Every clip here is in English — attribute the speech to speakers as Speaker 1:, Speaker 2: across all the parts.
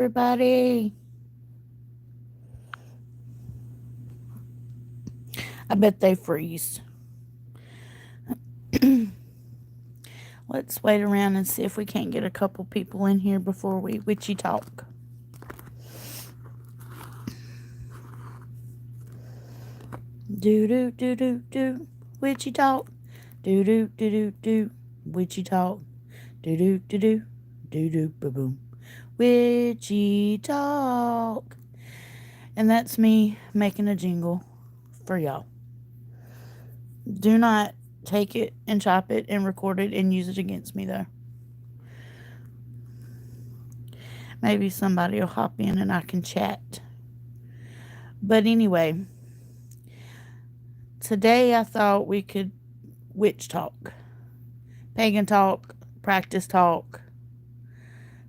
Speaker 1: everybody. I bet they freeze. Let's wait around and see if we can't get a couple people in here before we witchy talk. Do do do do do witchy talk. Do do do do do witchy talk. Do do do do do do boom boom. Witchy talk. And that's me making a jingle for y'all. Do not take it and chop it and record it and use it against me, though. Maybe somebody will hop in and I can chat. But anyway, today I thought we could witch talk, pagan talk, practice talk,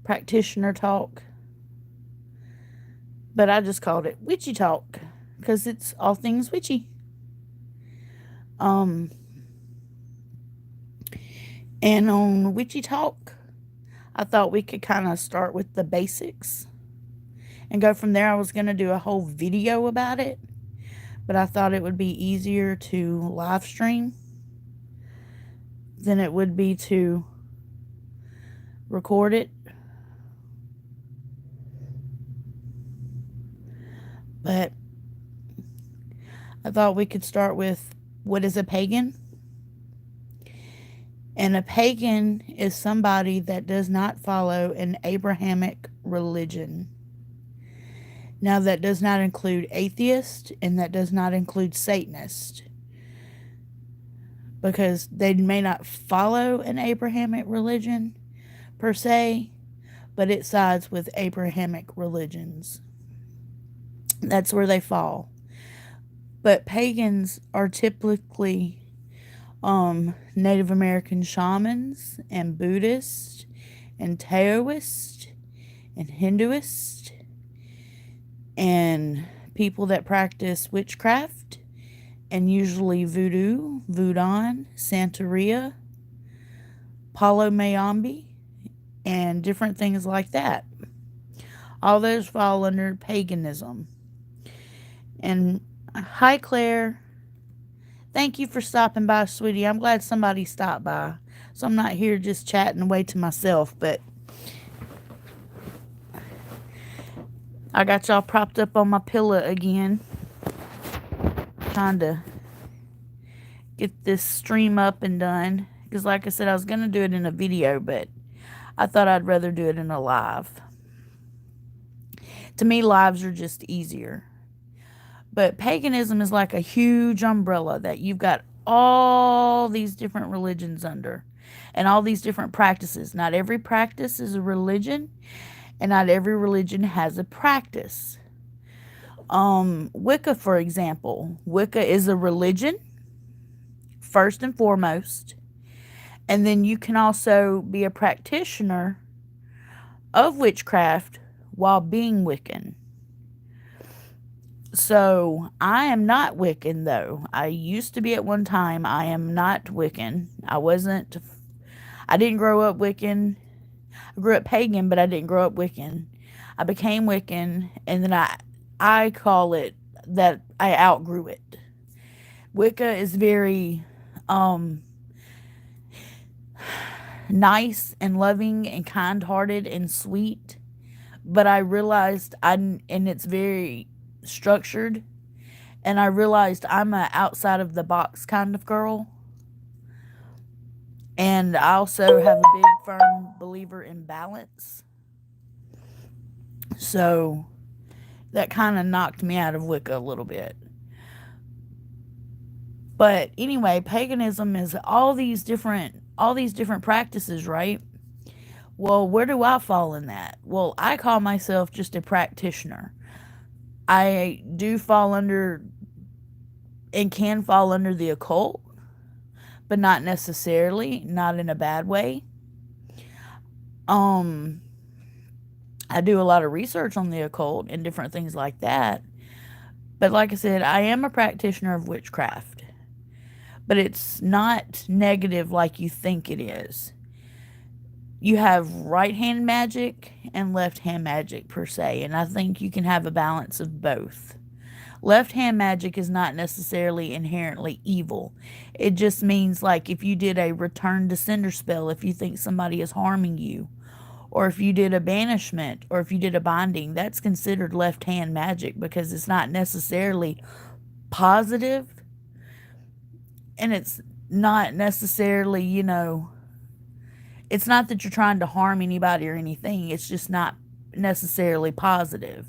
Speaker 1: practitioner talk. But I just called it witchy talk because it's all things witchy. And on Witchy Talk, I thought we could kind of start with the basics and go from there. I was going to do a whole video about it, but I thought it would be easier to live stream than it would be to record it. But I thought we could start with what is a pagan? And a pagan is somebody that does not follow an Abrahamic religion. Now, that does not include atheist, and that does not include Satanist, because they may not follow an Abrahamic religion per se, but it sides with Abrahamic religions. That's where they fall. But pagans are typically Native American shamans and Buddhists and Taoists and Hinduists and people that practice witchcraft and usually voodoo, voodoo, Santeria, Palo Mayombe, and different things like that. All those fall under paganism. And hi, Claire. Thank you for stopping by, sweetie. I'm glad somebody stopped by. So I'm not here just chatting away to myself, but I got y'all propped up on my pillow again. Trying to get this stream up and done. Because like I said, I was going to do it in a video, but I thought I'd rather do it in a live. To me, lives are just easier. But paganism is like a huge umbrella that you've got all these different religions under and all these different practices. Not every practice is a religion, and not every religion has a practice. Wicca, for example. Wicca is a religion, first and foremost. And then you can also be a practitioner of witchcraft while being Wiccan. So, I am not Wiccan, though. I used to be at one time. I am not Wiccan. I didn't grow up Wiccan. I grew up pagan, but I didn't grow up Wiccan. I became Wiccan, and then I call it that I outgrew it. Wicca is very nice and loving and kind-hearted and sweet, but I realized and it's very structured, and I realized I'm a outside of the box kind of girl, and I also have a big firm believer in balance, so that kind of knocked me out of Wicca a little bit. But anyway, paganism is all these different practices, right? Well, where do I fall in that? Well, I call myself just a practitioner. I do fall under and can fall under the occult, but not necessarily, not in a bad way. I do a lot of research on the occult and different things like that. But like I said, I am a practitioner of witchcraft. But it's not negative like you think it is. you have right hand magic and left hand magic per se, and I think you can have a balance of both. Left hand magic is not necessarily inherently evil. It just means, like, if you did a return to sender spell, if you think somebody is harming you, or if you did a banishment, or if you did a binding, that's considered left hand magic because it's not necessarily positive, and it's not necessarily, it's not that you're trying to harm anybody or anything. It's just not necessarily positive.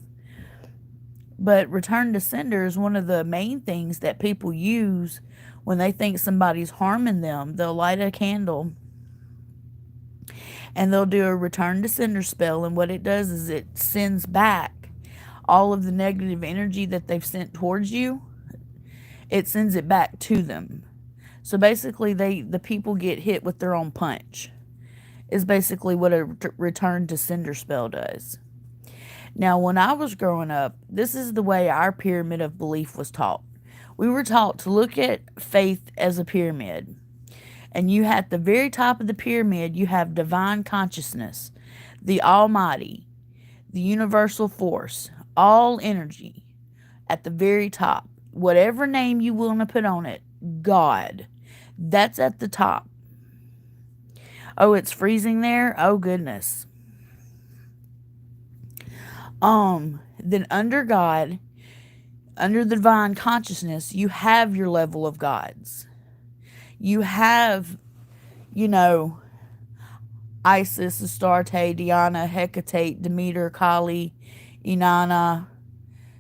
Speaker 1: But return to sender is one of the main things that people use when they think somebody's harming them. They'll light a candle and they'll do a return to sender spell. And what it does is it sends back all of the negative energy that they've sent towards you. It sends it back to them. So basically the people get hit with their own punch, is basically what a return to sender spell does. Now, when I was growing up, this is the way our pyramid of belief was taught. We were taught to look at faith as a pyramid. And you at the very top of the pyramid, you have divine consciousness, the Almighty, the universal force, all energy at the very top. Whatever name you want to put on it, God, that's at the top. Oh, it's freezing there? Oh, goodness. Then under God, under the divine consciousness, you have your level of gods. You have, Isis, Astarte, Diana, Hecate, Demeter, Kali, Inanna,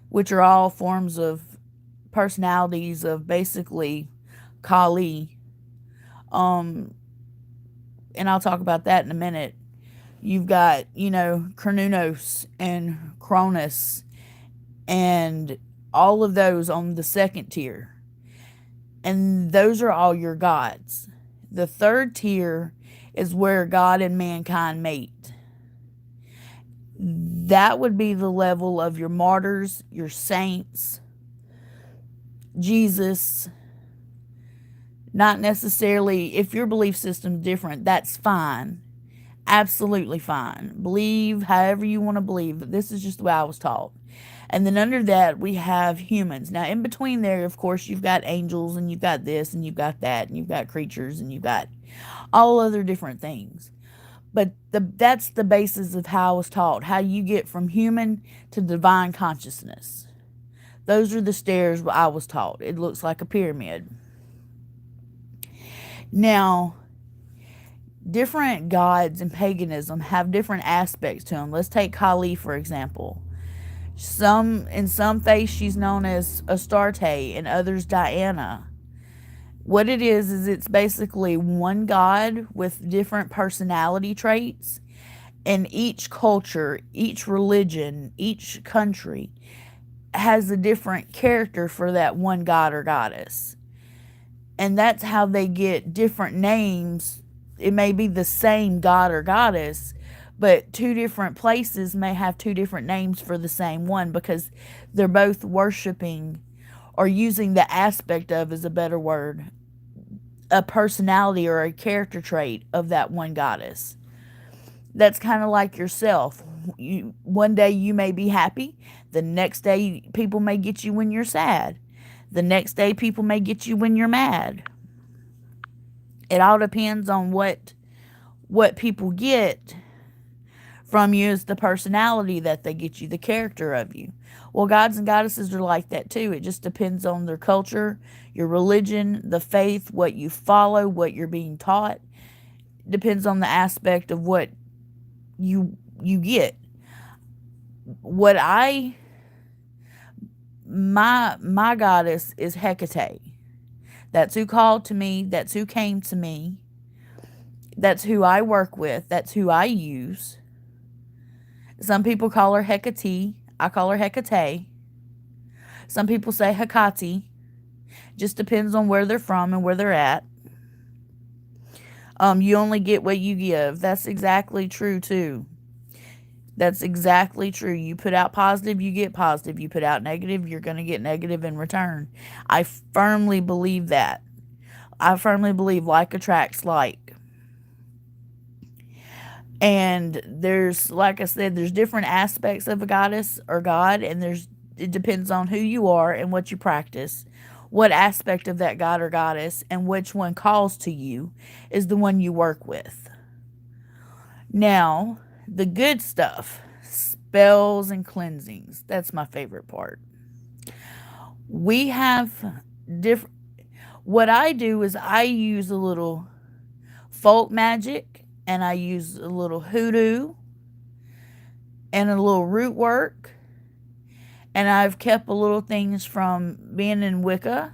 Speaker 1: which are all forms of personalities of basically Kali. And I'll talk about that in a minute. You've got, Kronos and Cronus and all of those on the second tier. And those are all your gods. The third tier is where God and mankind mate. That would be the level of your martyrs, your saints, Jesus. Not necessarily, if your belief system's different, that's fine. Absolutely fine. Believe however you want to believe, but this is just the way I was taught. And then under that, we have humans. Now, in between there, of course, you've got angels, and you've got this, and you've got that, and you've got creatures, and you've got all other different things. But that's the basis of how I was taught, how you get from human to divine consciousness. Those are the stairs I was taught. It looks like a pyramid. Now, different gods in paganism have different aspects to them. Let's take Kali, for example. In some faiths, she's known as Astarte, and others Diana. What it is it's basically one god with different personality traits. And each culture, each religion, each country has a different character for that one god or goddess. And that's how they get different names. It may be the same god or goddess, but two different places may have two different names for the same one because they're both worshiping or using the aspect of, is a better word, a personality or a character trait of that one goddess. That's kind of like yourself. One day you may be happy. The next day people may get you when you're sad. The next day people may get you when you're mad. It all depends on what people get from you is the personality that they get you, the character of you. Well, gods and goddesses are like that too. It just depends on their culture, your religion, the faith, what you follow, what you're being taught. It depends on the aspect of what you get. My goddess is Hecate. That's who called to me. That's who came to me. That's who I work with. That's who I use. Some people call her Hecate. I call her Hecate. Some people say Hecate. Just depends on where they're from and where they're at. You only get what you give. That's exactly true too. That's exactly true. You put out positive, you get positive. You put out negative, you're going to get negative in return. I firmly believe that. I firmly believe like attracts like. And there's, like I said, there's different aspects of a goddess or god, and it depends on who you are and what you practice. What aspect of that god or goddess and which one calls to you is the one you work with. Now, the good stuff, spells and cleansings. That's my favorite part. We have different. What I do is I use a little folk magic, and I use a little hoodoo and a little root work, and I've kept a little things from being in Wicca,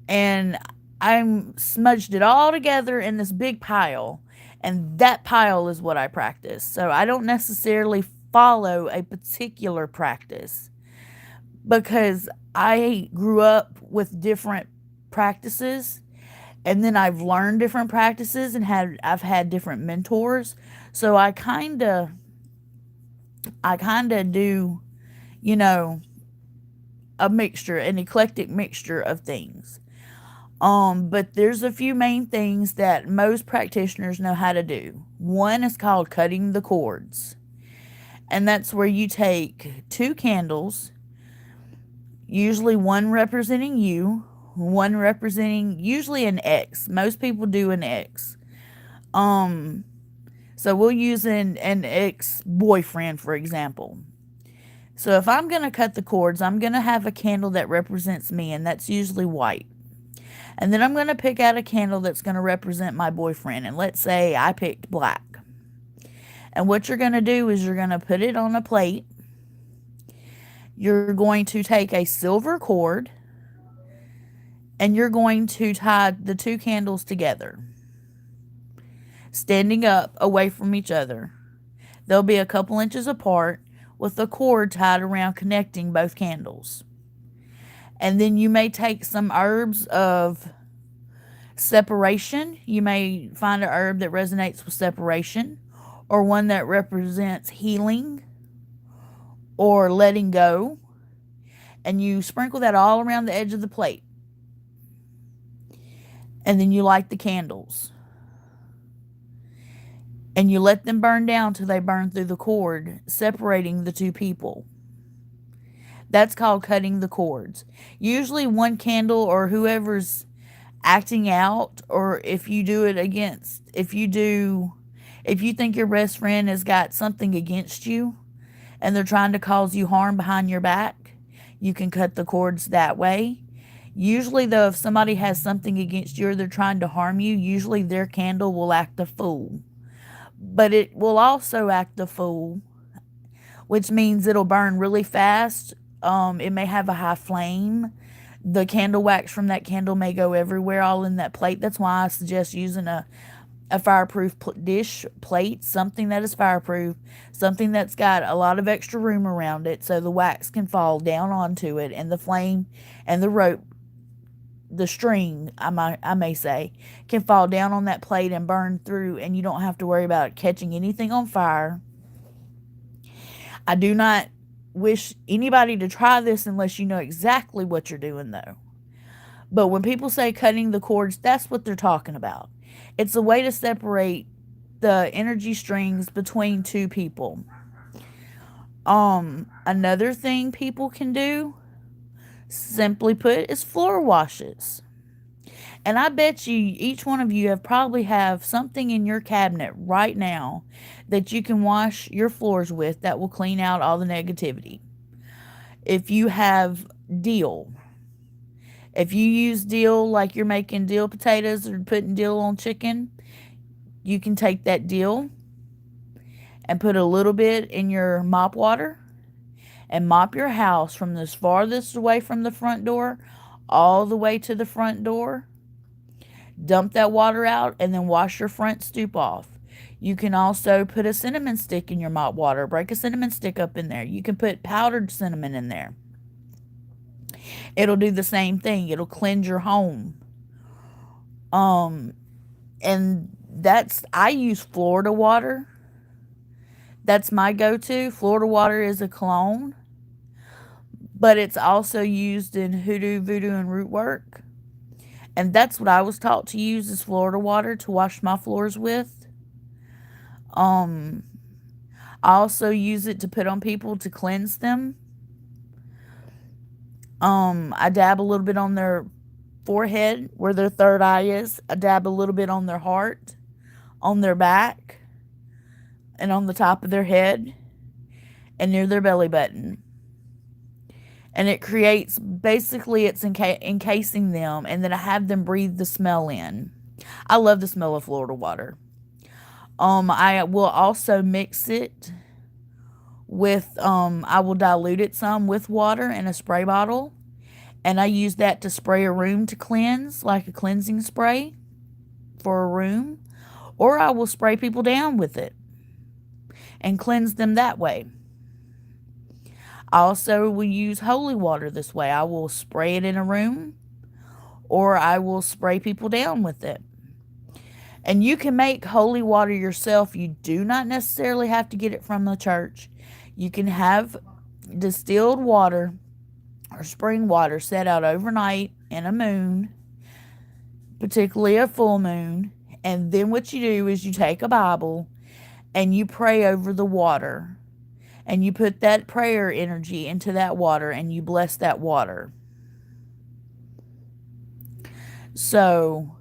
Speaker 1: and I smudged it all together in this big pile, and that pile is what I practice. So I don't necessarily follow a particular practice, because I grew up with different practices, and then I've learned different practices, and I've had different mentors. So I kind of do, you know, an eclectic mixture of things. But there's a few main things that most practitioners know how to do. One is called cutting the cords. And that's where you take 2 candles, usually one representing you, one representing usually an X. Most people do an X. So we'll use an ex-boyfriend, for example. So if I'm going to cut the cords, I'm going to have a candle that represents me, and that's usually white. And then I'm going to pick out a candle that's going to represent my boyfriend, and let's say I picked black. And what you're going to do is you're going to put it on a plate. You're going to take a silver cord, and you're going to tie the 2 candles together, standing up away from each other. They'll be a couple inches apart with a cord tied around connecting both candles. And then you may take some herbs of separation. You may find an herb that resonates with separation, or one that represents healing or letting go. And you sprinkle that all around the edge of the plate. And then you light the candles. And you let them burn down till they burn through the cord, separating the 2 people. That's called cutting the cords. Usually one candle, or whoever's acting out, or if you think your best friend has got something against you and they're trying to cause you harm behind your back, you can cut the cords that way. Usually, though, if somebody has something against you or they're trying to harm you, usually their candle will act a fool. But it will also act a fool, which means it'll burn really fast. It may have a high flame. The candle wax from that candle may go everywhere, all in that plate. That's why I suggest using a fireproof dish plate, something that is fireproof, something that's got a lot of extra room around it so the wax can fall down onto it, and the flame and the rope, the string, I may say, can fall down on that plate and burn through, and you don't have to worry about catching anything on fire. I do not wish anybody to try this unless you know exactly what you're doing, though. But when people say cutting the cords, that's what they're talking about. It's a way to separate the energy strings between 2 people. Another thing people can do, simply put, is floor washes. And I bet you each one of you have something in your cabinet right now that you can wash your floors with that will clean out all the negativity. If you have dill, if you use dill like you're making dill potatoes or putting dill on chicken, you can take that dill and put a little bit in your mop water and mop your house from the farthest away from the front door all the way to the front door. Dump that water out and then wash your front stoop off. You can also put a cinnamon stick in your mop water. Break a cinnamon stick up in there. You can put powdered cinnamon in there. It'll do the same thing. It'll cleanse your home. And I use Florida water. That's my go-to. Florida water is a cologne, but it's also used in hoodoo, voodoo, and root work. And that's what I was taught to use, is Florida water to wash my floors with. I also use it to put on people to cleanse them. I dab a little bit on their forehead where their third eye is. I dab a little bit on their heart, on their back, and on the top of their head, and near their belly button. And it creates, basically it's encasing them, and then I have them breathe the smell in. I love the smell of Florida water. I will also mix it with, I will dilute it some with water in a spray bottle, and I use that to spray a room to cleanse, like a cleansing spray for a room, or I will spray people down with it and cleanse them that way. I also will use holy water this way. I will spray it in a room, or I will spray people down with it. And you can make holy water yourself. You do not necessarily have to get it from the church. You can have distilled water or spring water set out overnight in a moon, particularly a full moon. And then what you do is you take a Bible and you pray over the water. And you put that prayer energy into that water and you bless that water. So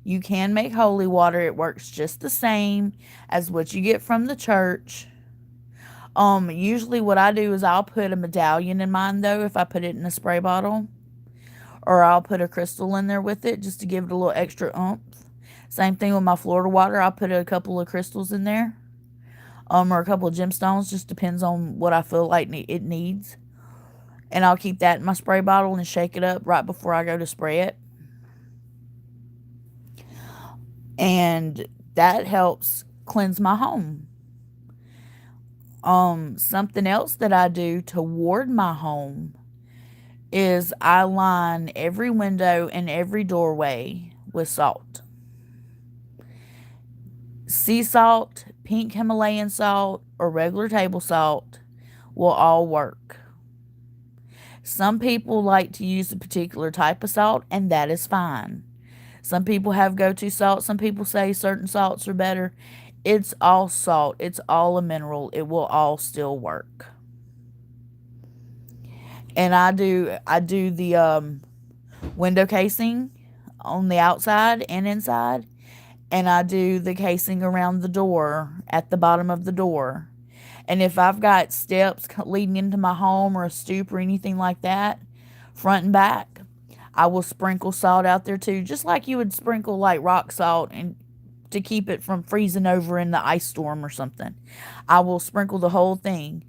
Speaker 1: you can make holy water. It works just the same as what you get from the church. Usually what I do is I'll put a medallion in mine, though, if I put it in a spray bottle. Or I'll put a crystal in there with it just to give it a little extra oomph. Same thing with my Florida water. I'll put a couple of crystals in there. Or a couple of gemstones. Just depends on what I feel like it needs. And I'll keep that in my spray bottle and shake it up right before I go to spray it. And that helps cleanse my home. Something else that I do to ward my home is I line every window and every doorway with salt. Sea salt, pink Himalayan salt, or regular table salt will all work. Some people like to use a particular type of salt, and that is fine. Some people have go-to salt. Some people say certain salts are better. It's all salt. It's all a mineral. It will all still work. And I do the window casing on the outside and inside. And I do the casing around the door, at the bottom of the door. And if I've got steps leading into my home or a stoop or anything like that, front and back, I will sprinkle salt out there too, just like you would sprinkle like rock salt and to keep it from freezing over in the ice storm or something. I will sprinkle the whole thing.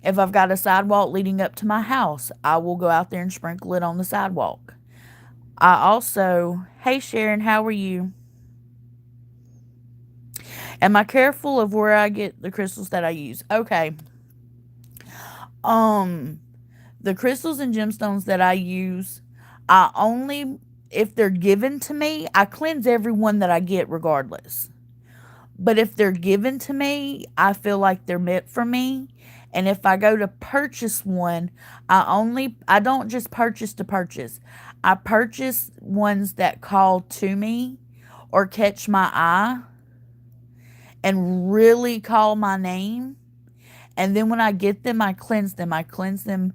Speaker 1: If I've got a sidewalk leading up to my house, I will go out there and sprinkle it on the sidewalk. I also, hey Sharon, how are you? Am I careful of where I get the crystals that I use? Okay. The crystals and gemstones that I use, I only, if they're given to me, I cleanse every one that I get regardless. But if they're given to me, I feel like they're meant for me. And if I go to purchase one, I don't just purchase to purchase. I purchase ones that call to me or catch my eye and really call my name. And then when I get them, I cleanse them. I cleanse them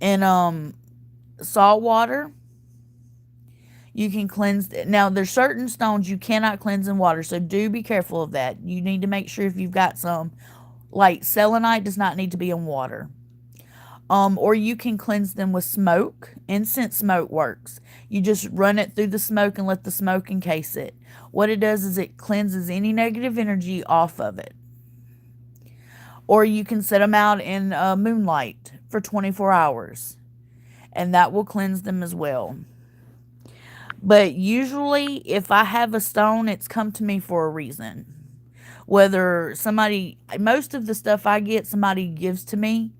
Speaker 1: in salt water. You can cleanse. Now, there's certain stones you cannot cleanse in water, so do be careful of that. You need to make sure if you've got some, like selenite does not need to be in water. Or you can cleanse them with smoke. Incense smoke works. You just run it through the smoke and let the smoke encase it. What it does is it cleanses any negative energy off of it. Or you can set them out in moonlight for 24 hours. And that will cleanse them as well. But usually, if I have a stone, it's come to me for a reason. Whether most of the stuff I get, somebody gives to me.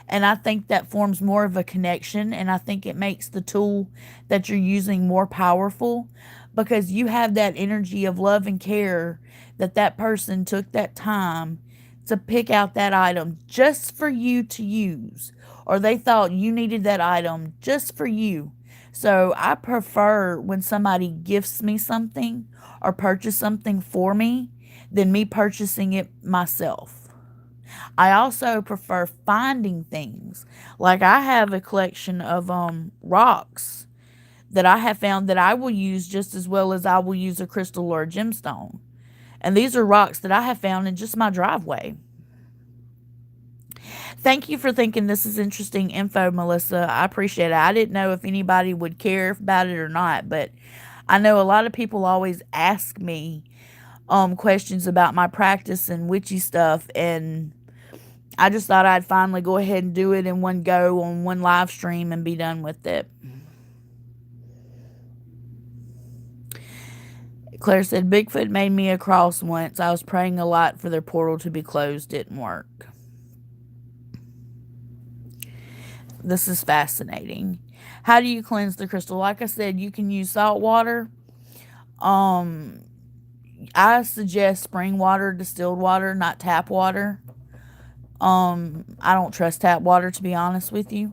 Speaker 1: And I think that forms more of a connection. And I think it makes the tool that you're using more powerful. Because you have that energy of love and care that person took that time to pick out that item just for you to use. Or they thought you needed that item just for you. So I prefer when somebody gifts me something or purchase something for me than me purchasing it myself. I also prefer finding things. Like I have a collection of rocks that I have found that I will use just as well as I will use a crystal or a gemstone. And these are rocks that I have found in just my driveway. Thank you for thinking this is interesting info, Melissa. I appreciate it. I didn't know if anybody would care about it or not, but I know a lot of people always ask me questions about my practice and witchy stuff, and I just thought I'd finally go ahead and do it in one go on one live stream and be done with it. Claire said, Bigfoot made me a cross once. I was praying a lot for their portal to be closed. Didn't work. This is fascinating. How do you cleanse the crystal? Like I said, you can use salt water. I suggest spring water, distilled water, not tap water. I don't trust tap water, to be honest with you.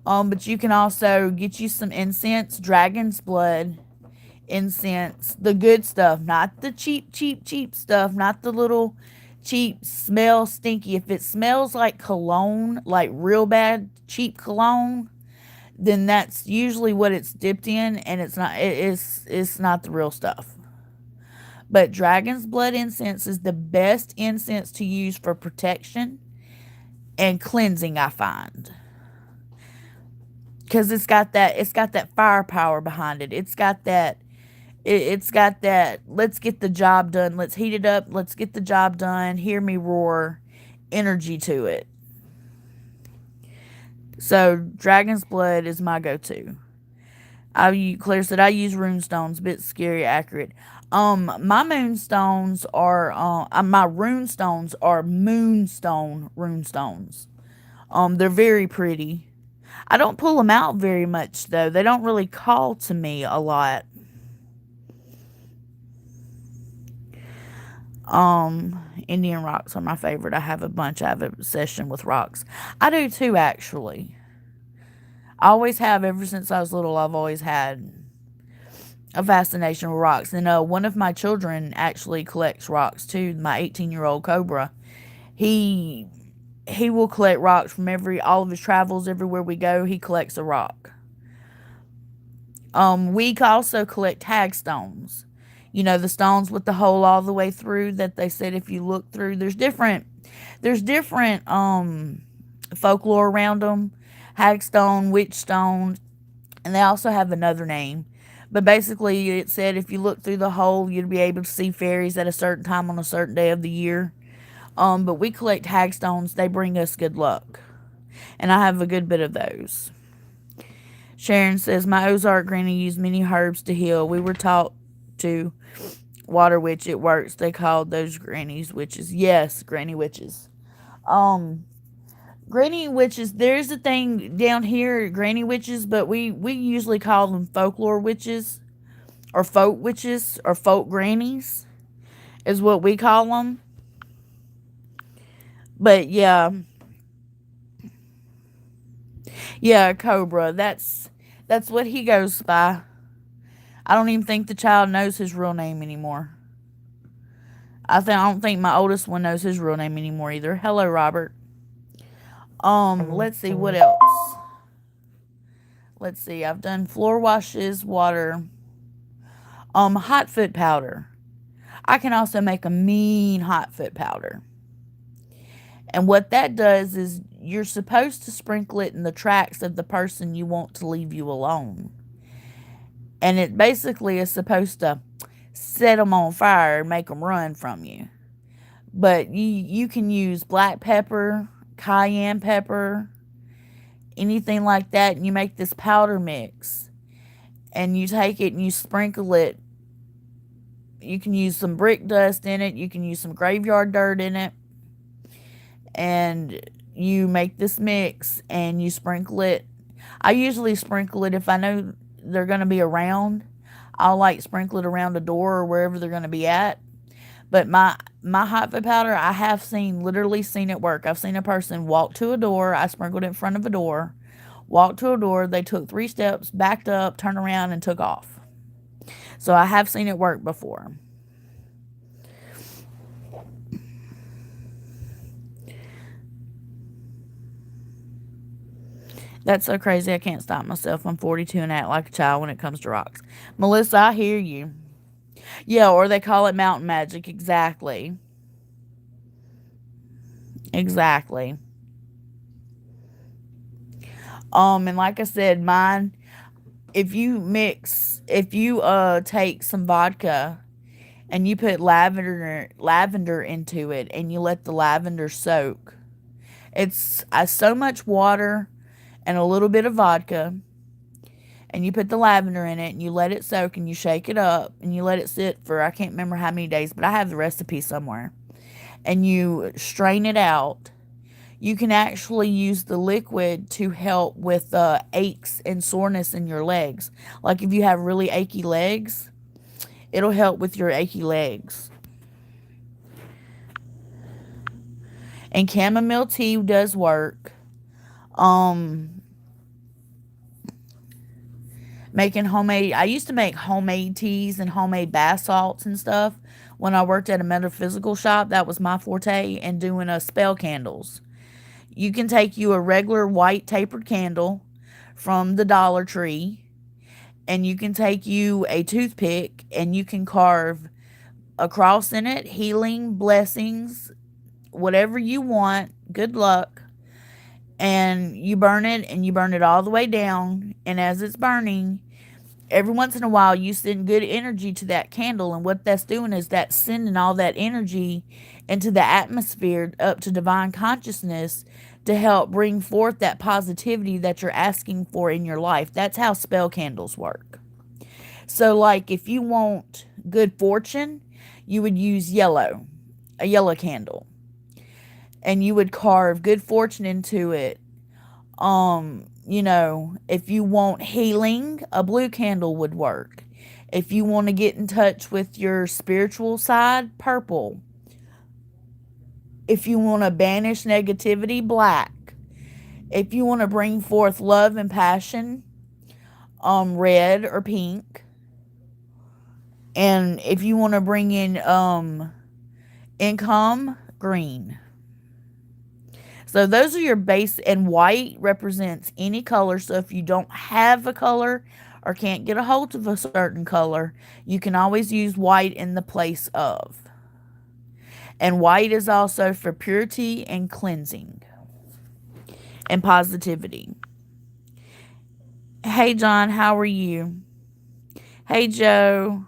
Speaker 1: But you can also get you some incense, dragon's blood incense, the good stuff, not the cheap stuff, not the little cheap, smell stinky. If it smells like cologne, like real bad cheap cologne, then that's usually what it's dipped in, and it's not the real stuff. But dragon's blood incense is the best incense to use for protection and cleansing, I find. Because it's got that firepower behind it. It's got that, let's get the job done. Let's heat it up. Let's get the job done. Hear me roar energy to it. So, dragon's blood is my go-to. Claire said, I use runestones. Bit scary, accurate. My moonstones are, my runestones are moonstone runestones. They're very pretty. I don't pull them out very much, though. They don't really call to me a lot. Indian rocks are my favorite. I have a bunch. I have an obsession with rocks. I do too, actually. I always have. Ever since I was little, I've always had a fascination with rocks. And one of my children actually collects rocks too. My 18-year-old Cobra. He will collect rocks from all of his travels. Everywhere we go, he collects a rock. We also collect hagstones. You know, the stones with the hole all the way through that they said if you look through. There's different folklore around them. Hagstone, witchstone, and they also have another name. But basically, it said if you look through the hole, you'd be able to see fairies at a certain time on a certain day of the year. But we collect hagstones. They bring us good luck. And I have a good bit of those. Sharon says, my Ozark granny used many herbs to heal. We were taught to water witch. It works. They called those grannies witches. Yes, granny witches. Granny witches, there's a thing down here, granny witches, but we usually call them folklore witches, or folk witches, or folk grannies, is what we call them. But yeah, Cobra, that's what he goes by. I don't even think the child knows his real name anymore. I don't think my oldest one knows his real name anymore either. Hello, Robert. Let's see, what else? Let's see, I've done floor washes, water, hot foot powder. I can also make a mean hot foot powder. And what that does is you're supposed to sprinkle it in the tracks of the person you want to leave you alone. And it basically is supposed to set them on fire and make them run from you. But you can use black pepper, cayenne pepper, anything like that, and you make this powder mix. And you take it and you sprinkle it. You can use some brick dust in it. You can use some graveyard dirt in it. And you make this mix and you sprinkle it. I usually sprinkle it if I know they're going to be around. I'll sprinkle it around the door or wherever they're going to be at. But my hot foot powder, I have literally seen it work. I've seen a person walk to a door. I sprinkled it in front of a door. Walked to a door. They took 3 steps, backed up, turned around, and took off. So I have seen it work before. That's so crazy I can't stop myself. I'm 42 and act like a child when it comes to rocks. Melissa, I hear you. Yeah, or they call it mountain magic. Exactly. Exactly. And like I said, mine, if you take some vodka and you put lavender into it and you let the lavender soak, it's so much water and a little bit of vodka, and you put the lavender in it and you let it soak and you shake it up and you let it sit for, I can't remember how many days, but I have the recipe somewhere, and you strain it out. You can actually use the liquid to help with aches and soreness in your legs. Like if you have really achy legs, it'll help with your achy legs. And chamomile tea does work. Um, I used to make homemade teas and homemade bath salts and stuff when I worked at a metaphysical shop. That was my forte, and doing spell candles. You can take you a regular white tapered candle from the Dollar Tree, and you can take you a toothpick and you can carve a cross in it, healing, blessings, whatever you want, good luck, and you burn it, and you burn it all the way down, and as it's burning, every once in a while you send good energy to that candle, and what that's doing is that's sending all that energy into the atmosphere up to divine consciousness to help bring forth that positivity that you're asking for in your life. That's how spell candles work. So like if you want good fortune, you would use a yellow candle, and you would carve good fortune into it. If you want healing, a blue candle would work. If you want to get in touch with your spiritual side, purple. If you want to banish negativity, black. If you want to bring forth love and passion, red or pink. And if you want to bring in income, green. So those are your base, and white represents any color. So if you don't have a color or can't get a hold of a certain color, you can always use white in the place of. And white is also for purity and cleansing and positivity. Hey John, how are you? Hey Joe.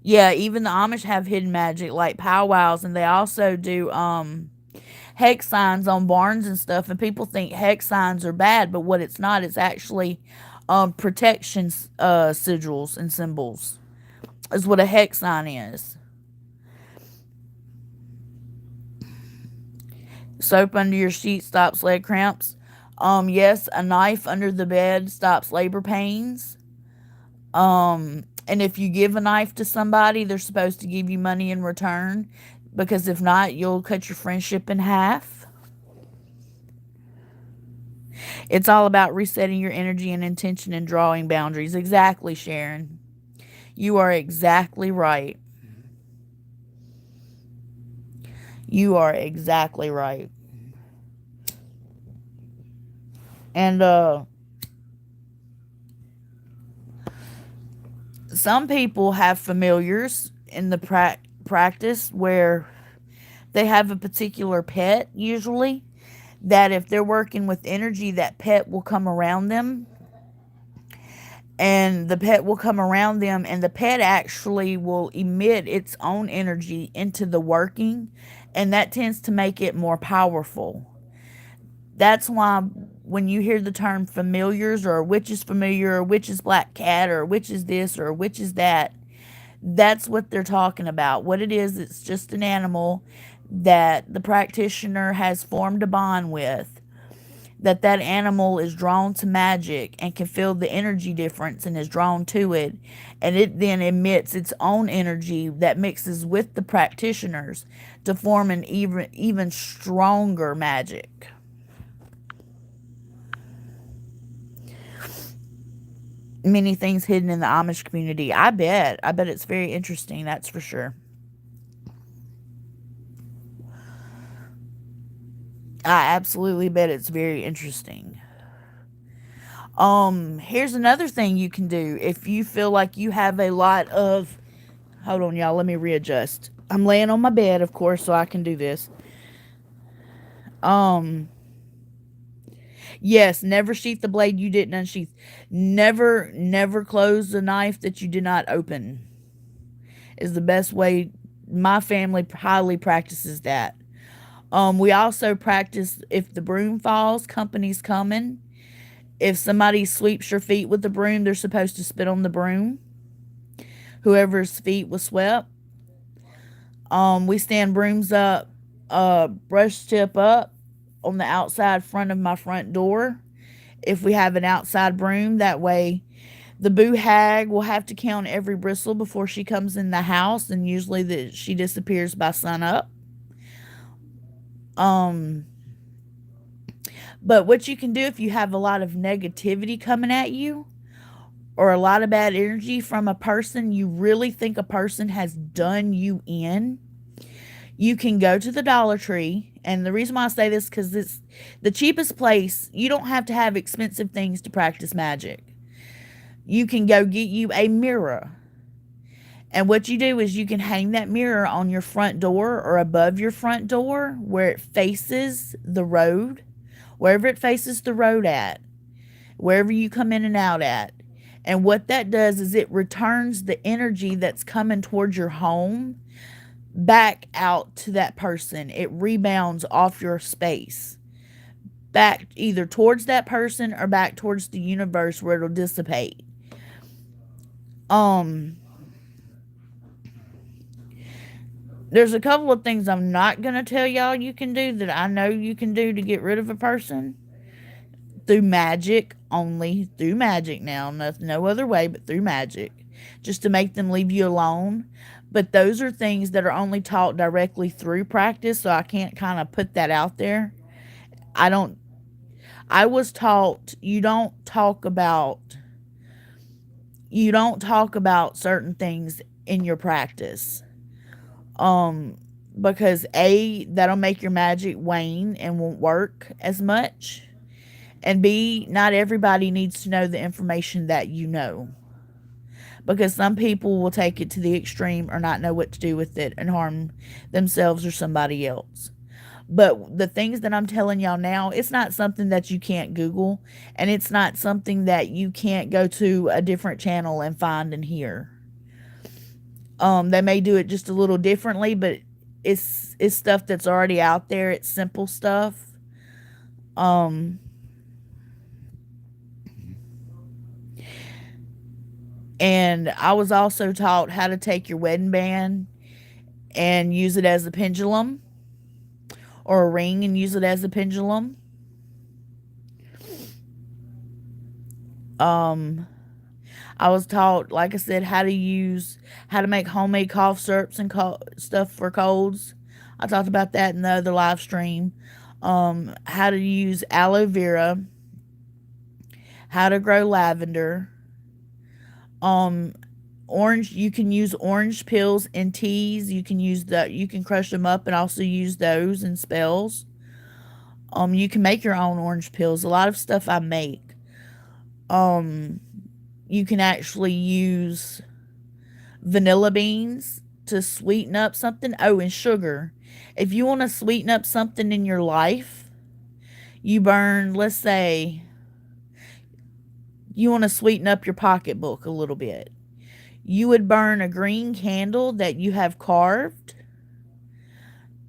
Speaker 1: Yeah, even the Amish have hidden magic like powwows, and they also do hex signs on barns and stuff, and people think hex signs are bad, but what it's not, it's actually protection sigils and symbols is what a hex sign is. Soap under your sheet stops leg cramps. Yes, a knife under the bed stops labor pains. And if you give a knife to somebody, they're supposed to give you money in return, because if not, you'll cut your friendship in half. It's all about resetting your energy and intention and drawing boundaries. Exactly, Sharon. You are exactly right. You are exactly right. And some people have familiars in the practice where they have a particular pet, usually, that if they're working with energy, that pet will come around them. And the pet will come around them, and the pet actually will emit its own energy into the working, and that tends to make it more powerful. That's why when you hear the term familiars, or a witch's familiar, or witch's black cat, or witch's this, or witch's that, that's what they're talking about. What it is, it's just an animal that the practitioner has formed a bond with, that animal is drawn to magic and can feel the energy difference and is drawn to it, and it then emits its own energy that mixes with the practitioners to form an even stronger magic. Many things hidden in the Amish community. I bet it's very interesting, that's for sure. I absolutely bet it's very interesting. Here's another thing you can do if you feel like you have a lot of. Hold on, y'all. Let me readjust. I'm laying on my bed, of course, so I can do this. Um, yes, never sheath the blade you didn't unsheath. Never close the knife that you did not open. Is the best way. My family highly practices that. We also practice if the broom falls, company's coming. If somebody sweeps your feet with the broom, they're supposed to spit on the broom. Whoever's feet was swept. We stand brooms up, brush tip up on the outside front of my front door. If we have an outside broom, that way the boo hag will have to count every bristle before she comes in the house, and usually she disappears by sun up. But what you can do if you have a lot of negativity coming at you or a lot of bad energy from a person, you really think a person has done you in, you can go to the Dollar Tree. And the reason why I say this because it's the cheapest place. You don't have to have expensive things to practice magic. You can go get you a mirror. And what you do is you can hang that mirror on your front door or above your front door where it faces the road, wherever it faces the road at, wherever you come in and out at. And what that does is it returns the energy that's coming towards your home back out to that person. It rebounds off your space back either towards that person or back towards the universe where it'll dissipate. There's a couple of things I'm not going to tell y'all you can do that I know you can do to get rid of a person. Through magic only. Through magic now. No other way but through magic. Just to make them leave you alone. But those are things that are only taught directly through practice, so I can't kind of put that out there. I was taught you don't talk about certain things in your practice. Because A, that'll make your magic wane and won't work as much. And B, not everybody needs to know the information that you know. Because some people will take it to the extreme or not know what to do with it and harm themselves or somebody else. But the things that I'm telling y'all now, it's not something that you can't Google. And it's not something that you can't go to a different channel and find and hear. They may do it just a little differently, but it's stuff that's already out there. It's simple stuff. And I was also taught how to take your wedding band and use it as a pendulum, or a ring and use it as a pendulum. I was taught, like I said, how to make homemade cough syrups and stuff for colds. I talked about that in the other live stream. How to use aloe vera, how to grow lavender. Orange, you can use orange pills in teas. You can crush them up and also use those in spells. You can make your own orange pills. A lot of stuff I make. You can actually use vanilla beans to sweeten up something. Oh, and sugar. If you want to sweeten up something in your life, you burn, let's say, you want to sweeten up your pocketbook a little bit. You would burn a green candle that you have carved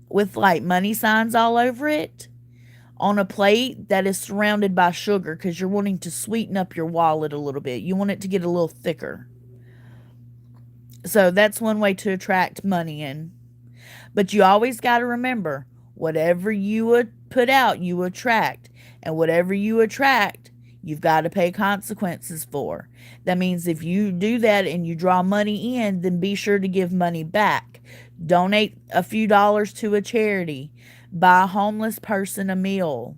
Speaker 1: with like money signs all over it on a plate that is surrounded by sugar because you're wanting to sweeten up your wallet a little bit. You want it to get a little thicker. So that's one way to attract money in. But you always got to remember, whatever you would put out, you attract. And whatever you attract, you've got to pay consequences for. That means if you do that and you draw money in, then be sure to give money back. Donate a few dollars to a charity. Buy a homeless person a meal.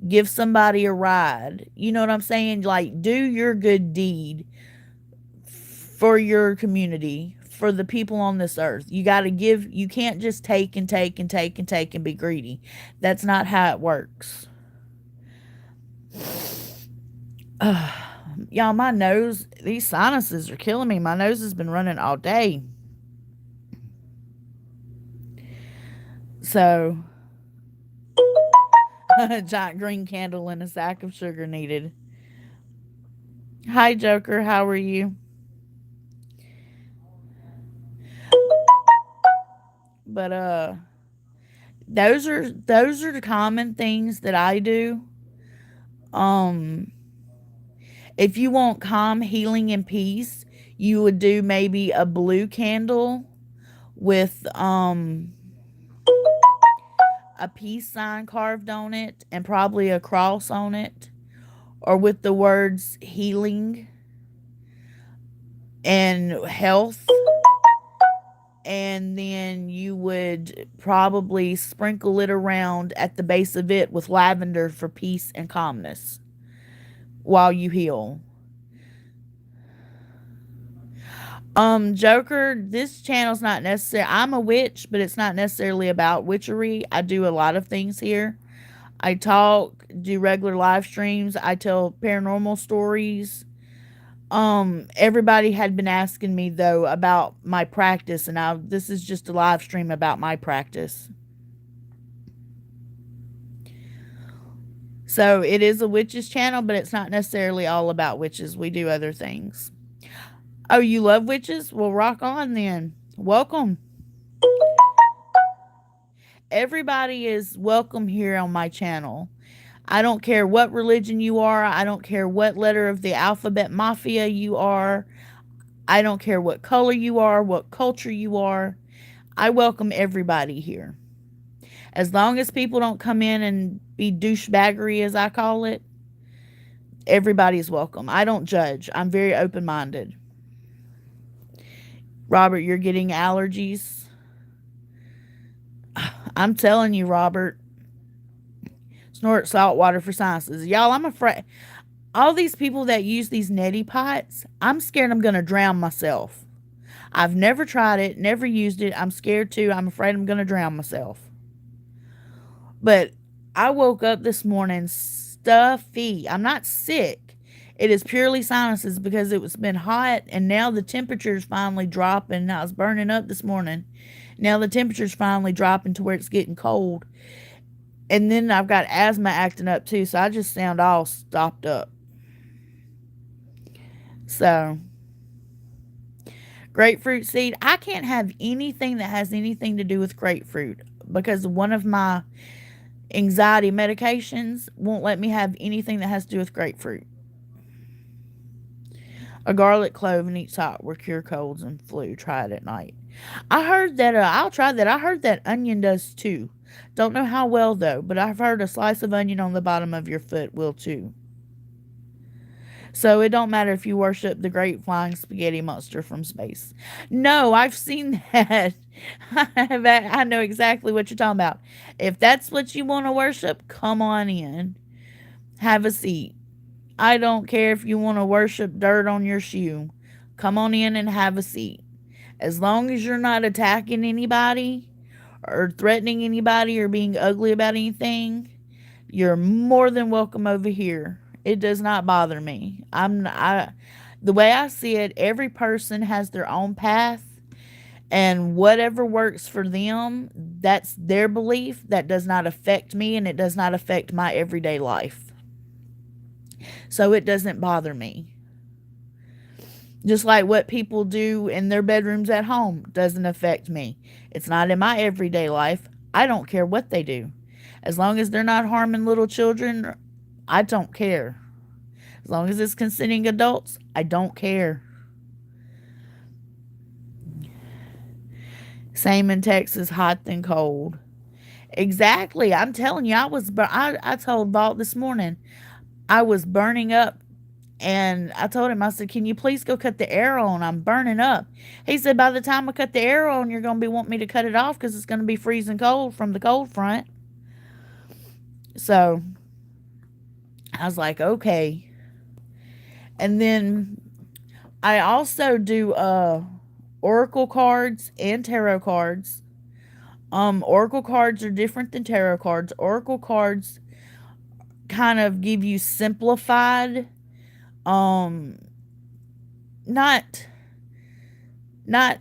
Speaker 1: Give somebody a ride. You know what I'm saying? Like, do your good deed for your community, for the people on this earth. You got to give. You can't just take and take and take and take and be greedy. That's not how it works. Y'all, my nose, these sinuses are killing me. My nose has been running all day. So, a giant green candle and a sack of sugar needed. Hi, Joker. How are you? But those are the common things that I do. If you want calm, healing, and peace, you would do maybe a blue candle with a peace sign carved on it and probably a cross on it, or with the words healing and health. And then you would probably sprinkle it around at the base of it with lavender for peace and calmness while you heal. Joker, this channel's not necessary. I'm a witch, but it's not necessarily about witchery. I do a lot of things here. I talk, do regular live streams. I tell paranormal stories. Everybody had been asking me though about my practice, and this is just a live stream about my practice. So it is a witches channel, but it's not necessarily all about witches. We do other things. Oh, you love witches? Well, rock on then. Welcome. Everybody is welcome here on my channel. I don't care what religion you are. I don't care what letter of the alphabet mafia you are. I don't care what color you are, what culture you are. I welcome everybody here. As long as people don't come in and be douchebaggery, as I call it, everybody is welcome. I don't judge. I'm very open-minded. Robert, you're getting allergies. I'm telling you, Robert. Snort salt water for sinuses. Y'all, I'm afraid. All these people that use these neti pots, I'm scared I'm going to drown myself. I've never tried it, never used it. I'm scared too. I'm afraid I'm going to drown myself. But I woke up this morning stuffy. I'm not sick. It is purely sinuses because it was been hot, and now the temperature's finally dropping. I was burning up this morning. Now the temperature's finally dropping to where it's getting cold. And then I've got asthma acting up too, so I just sound all stopped up. So, grapefruit seed. I can't have anything that has anything to do with grapefruit because one of my anxiety medications won't let me have anything that has to do with grapefruit. A garlic clove and each hot will cure colds and flu. Try it at night. I heard that, I'll try that. I heard that onion does too. Don't know how well though, but I've heard a slice of onion on the bottom of your foot will too. So it don't matter if you worship the great flying spaghetti monster from space. No, I've seen that. I know exactly what you're talking about. If that's what you want to worship, come on in. Have a seat. I don't care if you want to worship dirt on your shoe. Come on in and have a seat. As long as you're not attacking anybody or threatening anybody or being ugly about anything, you're more than welcome over here. It does not bother me. The way I see it, every person has their own path, and whatever works for them, that's their belief. That does not affect me, and it does not affect my everyday life. So it doesn't bother me. Just like what people do in their bedrooms at home doesn't affect me. It's not in my everyday life. I don't care what they do. As long as they're not harming little children, I don't care. As long as it's consenting adults, I don't care. Same in Texas, hot than cold. Exactly. I'm telling you, I told Vault this morning, I was burning up. And I told him, I said, can you please go cut the arrow on? I'm burning up. He said, by the time I cut the arrow on, you're going to be wanting me to cut it off because it's going to be freezing cold from the cold front. So I was like, okay. And then I also do oracle cards and tarot cards. Oracle cards are different than tarot cards. Oracle cards kind of give you simplified, um, not, not,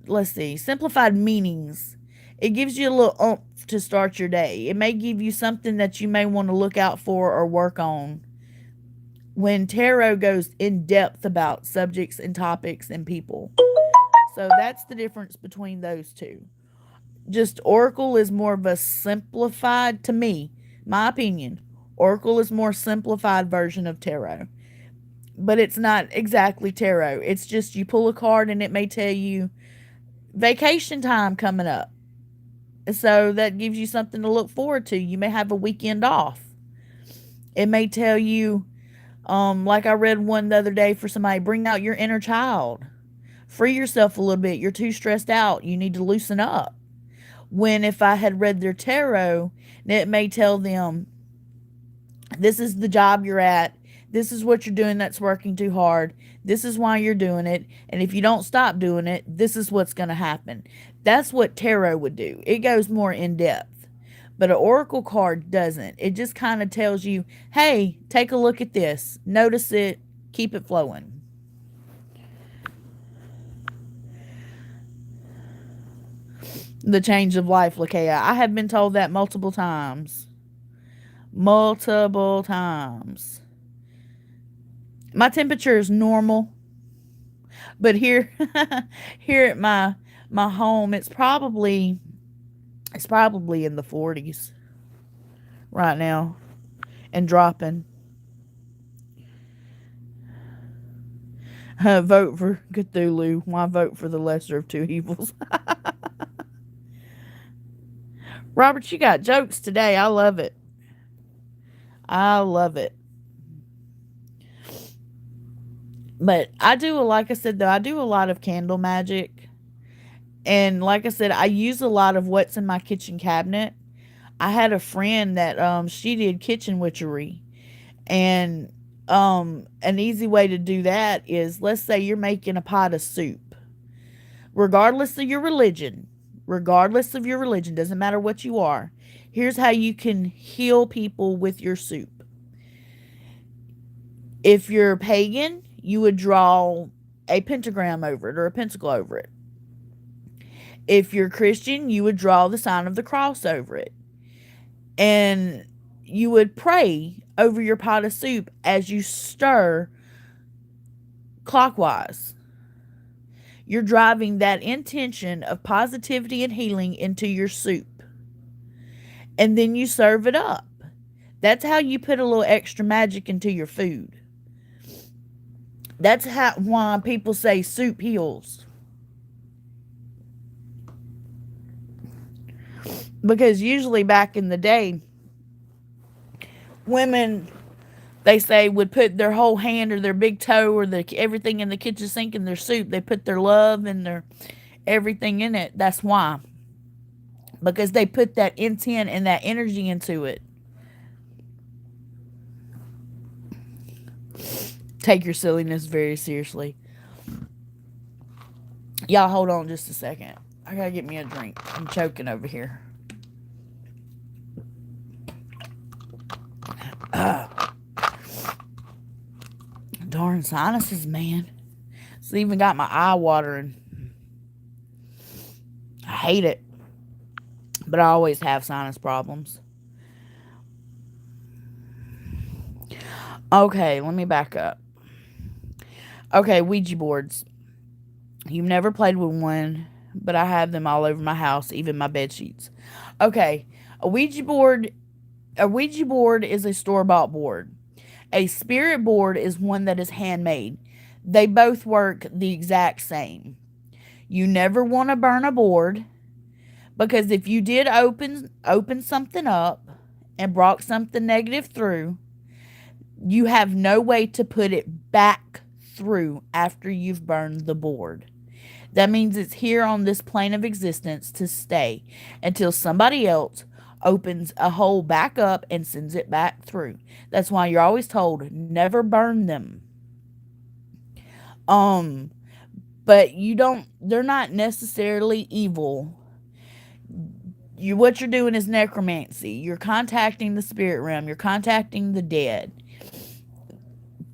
Speaker 1: let's see, simplified meanings. It gives you a little oomph to start your day. It may give you something that you may want to look out for or work on. When tarot goes in depth about subjects and topics and people. So that's the difference between those two. Just Oracle is more of a simplified, to me, my opinion. Oracle is more simplified version of tarot. But it's not exactly tarot. It's just you pull a card and it may tell you vacation time coming up. So that gives you something to look forward to. You may have a weekend off. It may tell you, like I read one the other day for somebody, bring out your inner child. Free yourself a little bit. You're too stressed out. You need to loosen up. When if I had read their tarot, it may tell them, this is the job you're at. This is what you're doing that's working too hard. This is why you're doing it. And if you don't stop doing it, this is what's going to happen. That's what tarot would do. It goes more in depth. But an oracle card doesn't. It just kind of tells you, hey, take a look at this. Notice it. Keep it flowing. The change of life, Lakaya. I have been told that multiple times. Multiple times. My temperature is normal. But here here at my home, it's probably in the 40s right now and dropping. Vote for Cthulhu. Why vote for the lesser of two evils? Robert, you got jokes today. I love it. I love it. But I do, like I said, though, I do a lot of candle magic. And like I said, I use a lot of what's in my kitchen cabinet. I had a friend that she did kitchen witchery. And an easy way to do that is, let's say you're making a pot of soup. Regardless of your religion, doesn't matter what you are, here's how you can heal people with your soup. If you're pagan, you would draw a pentagram over it or a pentacle over it. If you're Christian, you would draw the sign of the cross over it. And you would pray over your pot of soup as you stir clockwise. You're driving that intention of positivity and healing into your soup. And then you serve it up. That's how you put a little extra magic into your food. That's why people say soup heals. Because usually back in the day, women, they say, would put their whole hand or their big toe or everything in the kitchen sink in their soup. They put their love and their everything in it. That's why. Because they put that intent and that energy into it. Take your silliness very seriously. Y'all hold on just a second. I gotta get me a drink. I'm choking over here. Darn sinuses, man. It's even got my eye watering. I hate it. But I always have sinus problems. Okay, let me back up. Okay, Ouija boards. You've never played with one, but I have them all over my house, even my bed sheets. Okay, a Ouija board is a store-bought board. A spirit board is one that is handmade. They both work the exact same. You never want to burn a board, because if you did open something up and brought something negative through, you have no way to put it back through after you've burned the board. That means it's here on this plane of existence to stay until somebody else opens a hole back up and sends it back through. That's why you're always told, never burn them. But they're not necessarily evil. What you're doing is necromancy. You're contacting the spirit realm. You're contacting the dead.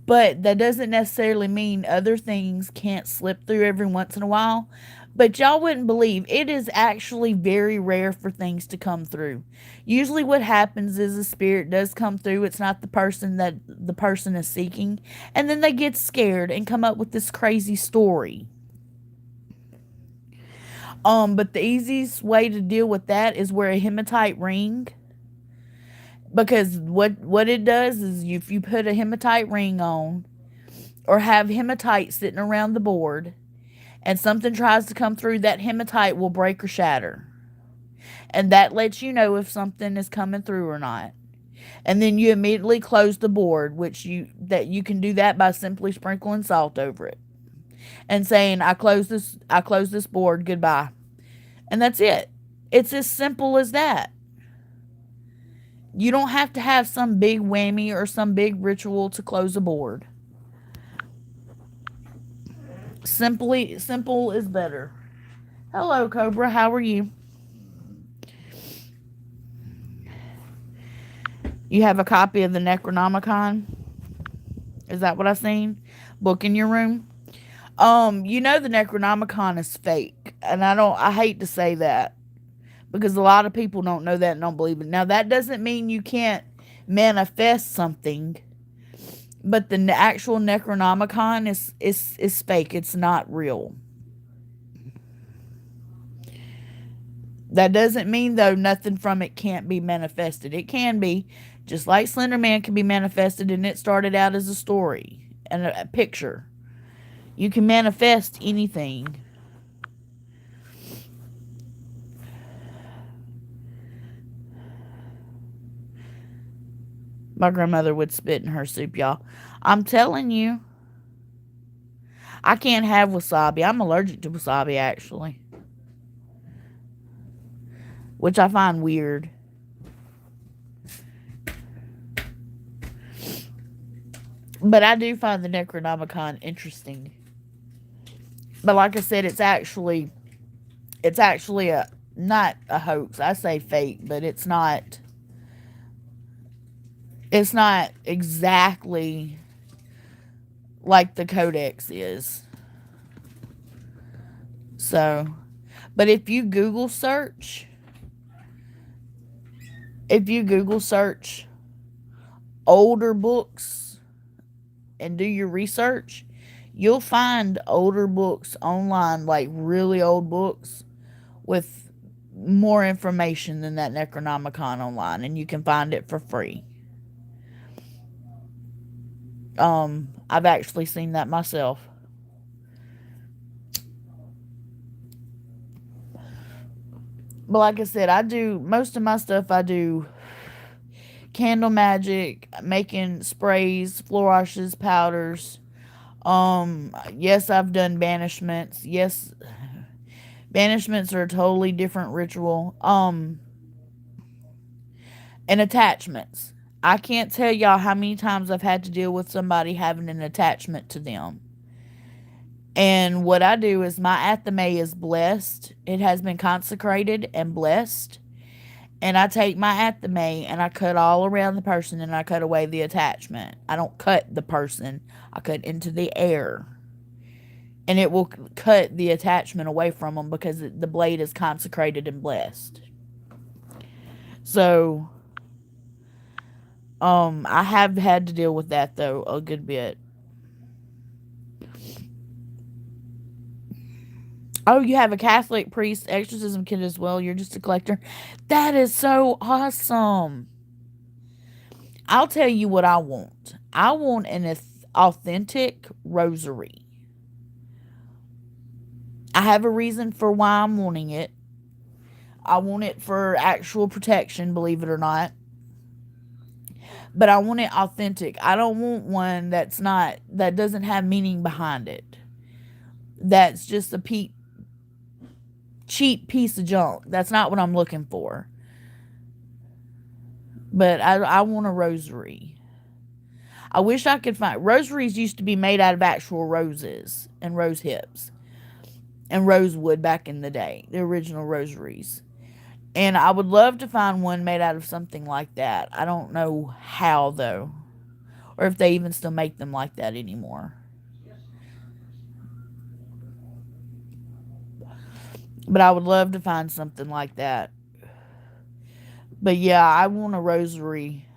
Speaker 1: But that doesn't necessarily mean other things can't slip through every once in a while. But y'all wouldn't believe, it is actually very rare for things to come through. Usually what happens is a spirit does come through. It's not the person that the person is seeking. And then they get scared and come up with this crazy story. But the easiest way to deal with that is wear a hematite ring. Because what it does is if you put a hematite ring on or have hematite sitting around the board and something tries to come through, that hematite will break or shatter. And that lets you know if something is coming through or not. And then you immediately close the board, that you can do that by simply sprinkling salt over it and saying, I close this board, goodbye. And that's it. It's as simple as that. You don't have to have some big whammy or some big ritual to close a board. Simple is better. Hello, Cobra. How are you? You have a copy of the Necronomicon? Is that what I seen? Book in your room? You know the Necronomicon is fake. And I hate to say that. Because a lot of people don't know that and don't believe it. Now, that doesn't mean you can't manifest something. But the actual Necronomicon is fake. It's not real. That doesn't mean, though, nothing from it can't be manifested. It can be. Just like Slender Man can be manifested, and it started out as a story and a picture. You can manifest anything. My grandmother would spit in her soup, y'all. I'm telling you. I can't have wasabi. I'm allergic to wasabi, actually. Which I find weird. But I do find the Necronomicon interesting. But like I said, it's actually not a hoax. I say fake, but it's not exactly like the Codex is. So, but if you Google search older books and do your research, you'll find older books online, like really old books with more information than that Necronomicon online, and you can find it for free. I've actually seen that myself. But like I said, I do most of my stuff. I do candle magic, making sprays, flourishes, powders. Yes, I've done banishments. Yes, banishments are a totally different ritual. And attachments. I can't tell y'all how many times I've had to deal with somebody having an attachment to them. And what I do is my athame is blessed. It has been consecrated and blessed. And I take my athame and I cut all around the person and I cut away the attachment. I don't cut the person. I cut into the air. And it will cut the attachment away from them because the blade is consecrated and blessed. So, I have had to deal with that, though, a good bit. Oh, you have a Catholic priest exorcism kit as well. You're just a collector. That is so awesome. I'll tell you what I want. I want an authentic rosary. I have a reason for why I'm wanting it. I want it for actual protection, believe it or not. But I want it authentic. I don't want one that doesn't have meaning behind it. That's just a cheap piece of junk. That's not what I'm looking for. But I want a rosary. I wish I could find... Rosaries used to be made out of actual roses and rose hips. and rosewood back in the day, the original rosaries. And I would love to find one made out of something like that. I don't know how, though, or if they even still make them like that anymore. But I would love to find something like that. But yeah, I want a rosary.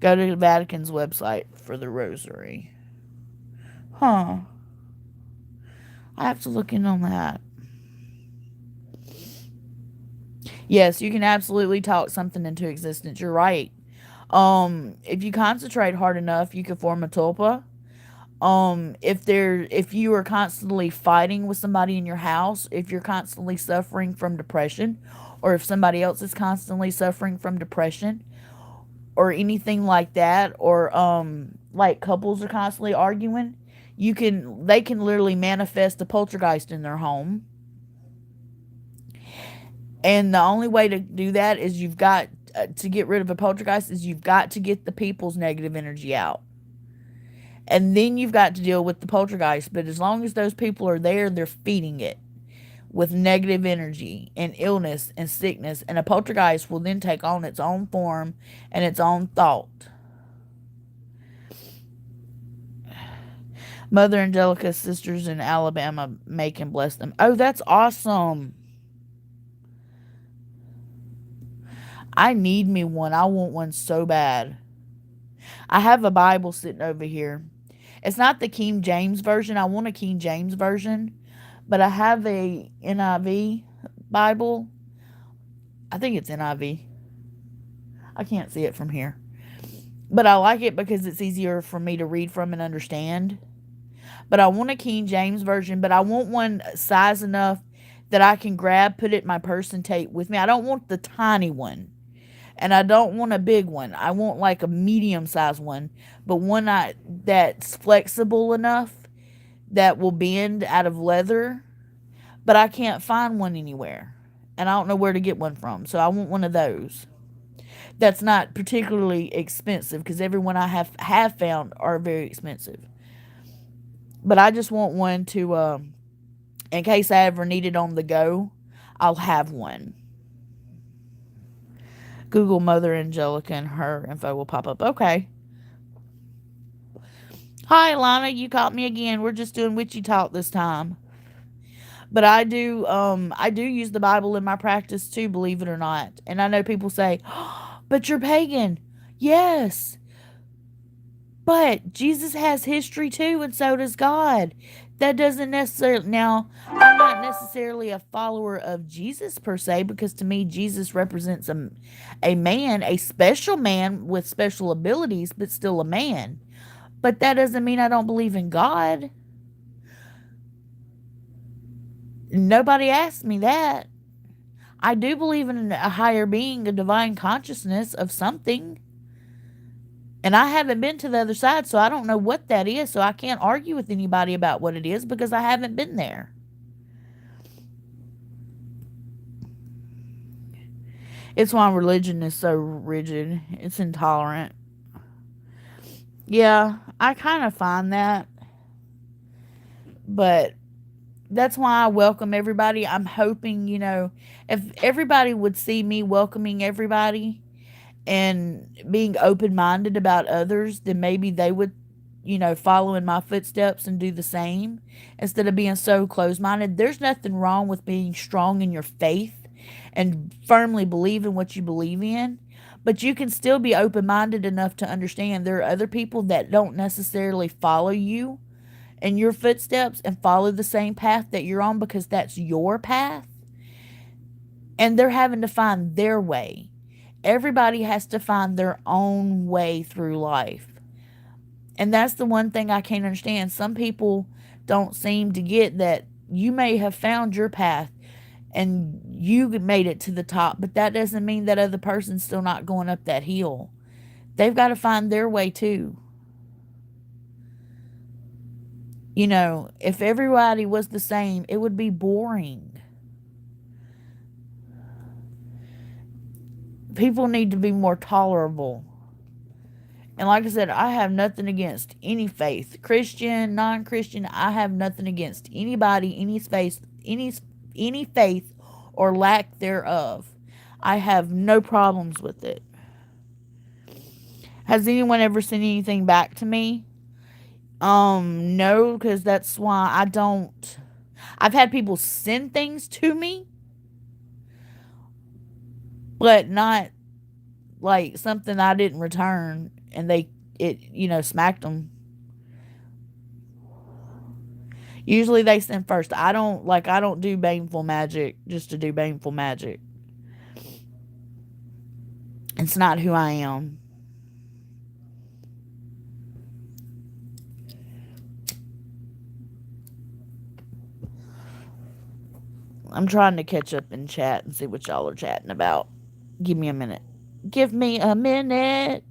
Speaker 1: Go to the Vatican's website for the rosary. Huh. I have to look in on that. Yes, you can absolutely talk something into existence. You're right. If you concentrate hard enough, you can form a tulpa. If you are constantly fighting with somebody in your house, if you're constantly suffering from depression, or if somebody else is constantly suffering from depression, or anything like that, or like couples are constantly arguing, they can literally manifest a poltergeist in their home. And the only way to do that is you've got to get rid of a poltergeist is you've got to get the people's negative energy out. And then you've got to deal with the poltergeist. But as long as those people are there, they're feeding it with negative energy and illness and sickness. And a poltergeist will then take on its own form and its own thought. Mother Angelica's sisters in Alabama make and bless them. Oh, that's awesome. I need me one. I want one so bad. I have a Bible sitting over here. It's not the King James version. I want a King James version. But I have a NIV Bible. I think it's NIV. I can't see it from here. But I like it because it's easier for me to read from and understand. But I want a King James version. But I want one size enough that I can grab, put it in my purse, and take with me. I don't want the tiny one. And I don't want a big one. I want like a medium-sized one. But one that's flexible enough that will bend out of leather. But I can't find one anywhere. And I don't know where to get one from. So I want one of those. That's not particularly expensive. Because every one I have found are very expensive. But I just want one to, in case I ever need it on the go, I'll have one. Google Mother Angelica and her info will pop up. Okay. Hi, Lana. You caught me again. We're just doing Witchy Talk this time. But I do use the Bible in my practice too, believe it or not. And I know people say, oh, but you're pagan. Yes. But Jesus has history too, and so does God. That doesn't necessarily... Now, I'm not necessarily a follower of Jesus per se, because to me, Jesus represents a man, a special man with special abilities, but still a man. But that doesn't mean I don't believe in God. Nobody asked me that. I do believe in a higher being, a divine consciousness of something. And I haven't been to the other side, so I don't know what that is. So I can't argue with anybody about what it is because I haven't been there. It's why religion is so rigid. It's intolerant. Yeah, I kind of find that. But that's why I welcome everybody. I'm hoping, if everybody would see me welcoming everybody and being open-minded about others, then maybe they would, follow in my footsteps and do the same instead of being so closed-minded. There's nothing wrong with being strong in your faith and firmly believe in what you believe in, but you can still be open-minded enough to understand there are other people that don't necessarily follow you in your footsteps and follow the same path that you're on because that's your path, and they're having to find their way. Everybody has to find their own way through life. And that's the one thing I can't understand. Some people don't seem to get that you may have found your path and you made it to the top, but that doesn't mean that other person's still not going up that hill. They've got to find their way too. If everybody was the same, it would be boring. People need to be more tolerable. And like I said, I have nothing against any faith, Christian, non-Christian. I have nothing against anybody, any faith or lack thereof. I have no problems with it. Has anyone ever sent anything back to me? No, because that's why I don't. I've had people send things to me, but not like something I didn't return, and smacked them. Usually they send first. I don't do baneful magic just to do baneful magic. It's not who I am. I'm trying to catch up in chat and see what y'all are chatting about. Give me a minute. Give me a minute.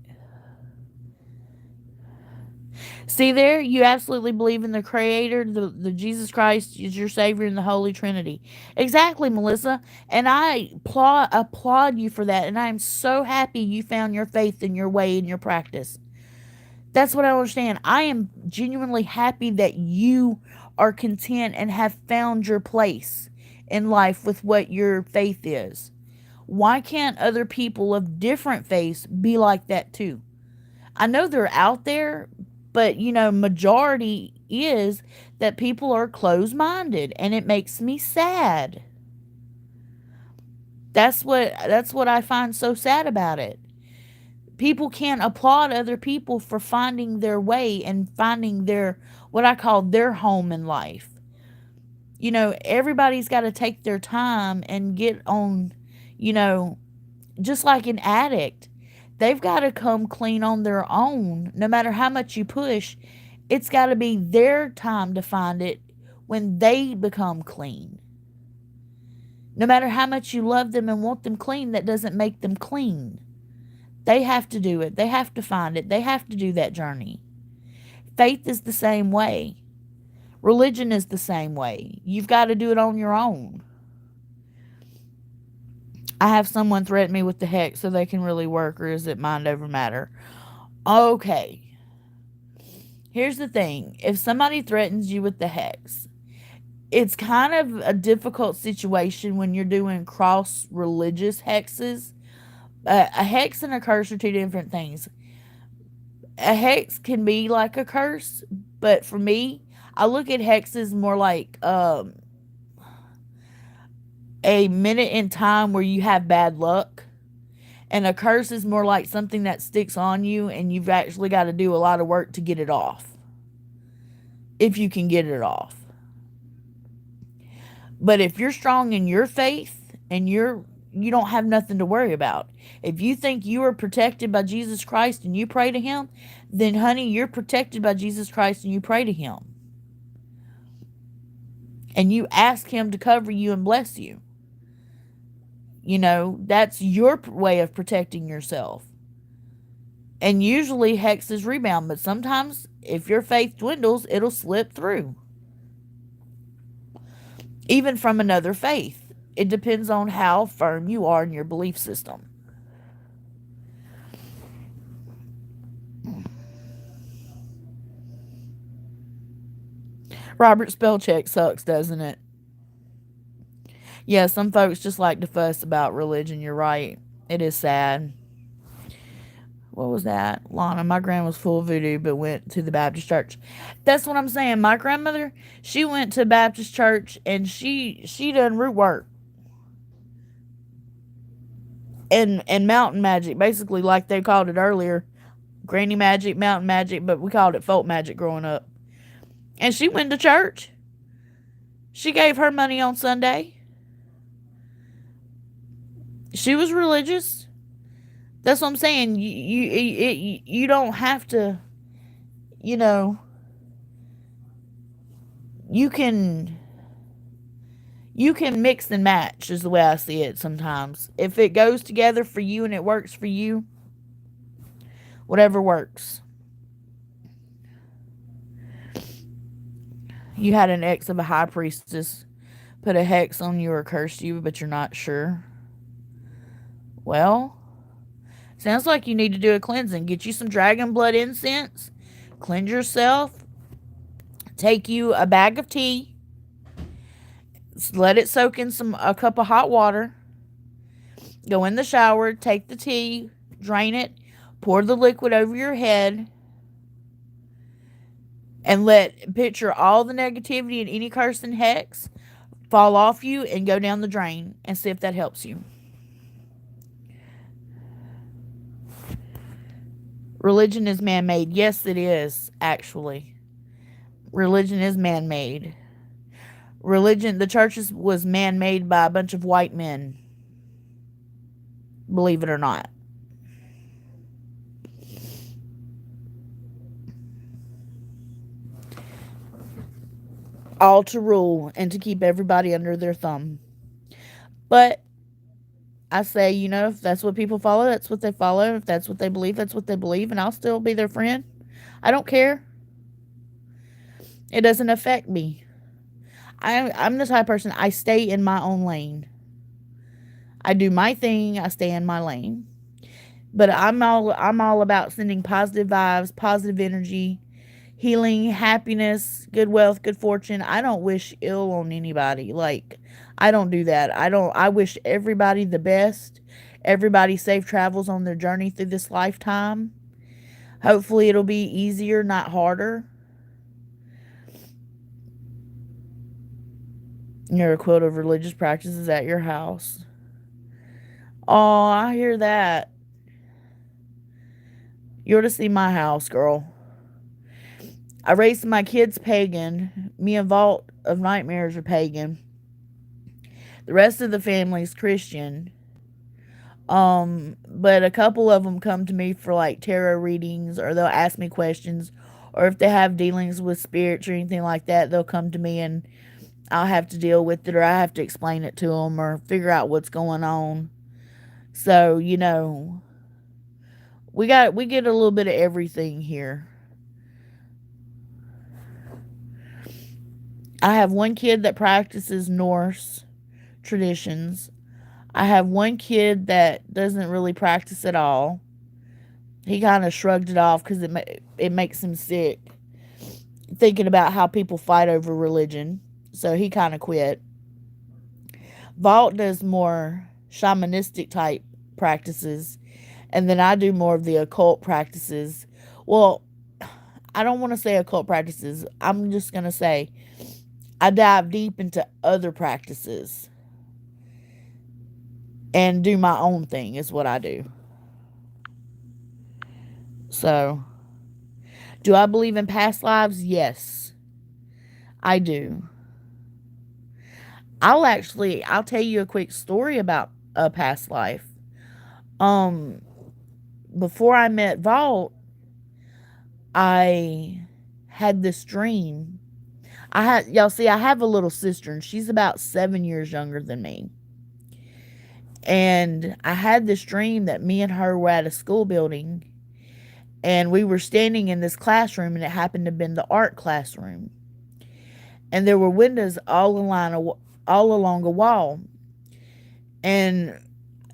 Speaker 1: See there? You absolutely believe in the Creator, the Jesus Christ is your Savior, and the Holy Trinity. Exactly, Melissa. And I applaud you for that. And I am so happy you found your faith and your way and your practice. That's what I understand. I am genuinely happy that you are content and have found your place in life with what your faith is. Why can't other people of different faiths be like that too? I know they're out there, but majority is that people are closed-minded, and it makes me sad. That's what I find so sad about it. People can't applaud other people for finding their way and finding their, what I call, their home in life. Everybody's got to take their time and get on, just like an addict. They've got to come clean on their own. No matter how much you push, it's got to be their time to find it when they become clean. No matter how much you love them and want them clean, that doesn't make them clean. They have to do it. They have to find it. They have to do that journey. Faith is the same way. Religion is the same way. You've got to do it on your own. I have someone threaten me with the hex so they can really work, or is it mind over matter? Okay. Here's the thing. If somebody threatens you with the hex, it's kind of a difficult situation when you're doing cross-religious hexes. A hex and a curse are two different things. A hex can be like a curse, but for me, I look at hexes more like a minute in time where you have bad luck. And a curse is more like something that sticks on you and you've actually got to do a lot of work to get it off. If you can get it off. But if you're strong in your faith and you don't have nothing to worry about. If you think you are protected by Jesus Christ and you pray to Him, then honey, you're protected by Jesus Christ and you pray to Him. And you ask Him to cover you and bless you. That's your way of protecting yourself. And usually hexes rebound, but sometimes if your faith dwindles, it'll slip through. Even from another faith. It depends on how firm you are in your belief system. Robert Spellcheck sucks, doesn't it? Yeah, some folks just like to fuss about religion. You're right. It is sad. What was that? Lana, my grandma was full of voodoo but went to the Baptist church. That's what I'm saying. My grandmother, she went to Baptist church and she done root work. And mountain magic, basically like they called it earlier. Granny magic, mountain magic, but we called it folk magic growing up. And she went to church. She gave her money on Sunday. She was religious. That's what I'm saying. You don't have to, you can mix and match is the way I see it sometimes. If it goes together for you and it works for you, whatever works. You had an ex of a high priestess put a hex on you or cursed you, but you're not sure. Well, Sounds like you need to do a cleansing. Get you some dragon blood incense. Cleanse yourself. Take you a bag of tea. Let it soak in a cup of hot water. Go in the shower. Take the tea. Drain it. Pour the liquid over your head. And picture all the negativity and any curse and hex fall off you and go down the drain. And see if that helps you. Religion is man-made. Yes, it is, actually. Religion is man-made. The church was man-made by a bunch of white men. Believe it or not. All to rule and to keep everybody under their thumb. But I say, if that's what people follow, that's what they follow. If that's what they believe, that's what they believe. And I'll still be their friend. I don't care. It doesn't affect me. I'm the type of person, I stay in my own lane. I do my thing. I stay in my lane. But I'm all about sending positive vibes, positive energy, healing, happiness, good wealth, good fortune. I don't wish ill on anybody. I don't do that. I wish everybody the best. Everybody safe travels on their journey through this lifetime. Hopefully it'll be easier, not harder. You're a quilt of religious practices at your house. Oh, I hear that. You ought to see my house, girl. I raised my kids pagan. Me and Vault of Nightmares are pagan. The rest of the family's Christian. But a couple of them come to me for tarot readings, or they'll ask me questions, or if they have dealings with spirits or anything like that, they'll come to me and I'll have to deal with it, or I have to explain it to them or figure out what's going on. So, we get a little bit of everything here. I have one kid that practices Norse traditions. I have one kid that doesn't really practice at all. He kind of shrugged it off because it makes him sick thinking about how people fight over religion. So he kind of quit. Vault does more shamanistic type practices. And then I do more of the occult practices. Well, I don't want to say occult practices. I'm just going to say I dive deep into other practices. And do my own thing is what I do. So, do I believe in past lives? Yes, I do. I'll tell you a quick story about a past life. Before I met Vault, I had this dream. I have a little sister, and she's about 7 years younger than me. And I had this dream that me and her were at a school building, and we were standing in this classroom, and it happened to have been the art classroom. And there were windows all along a wall. And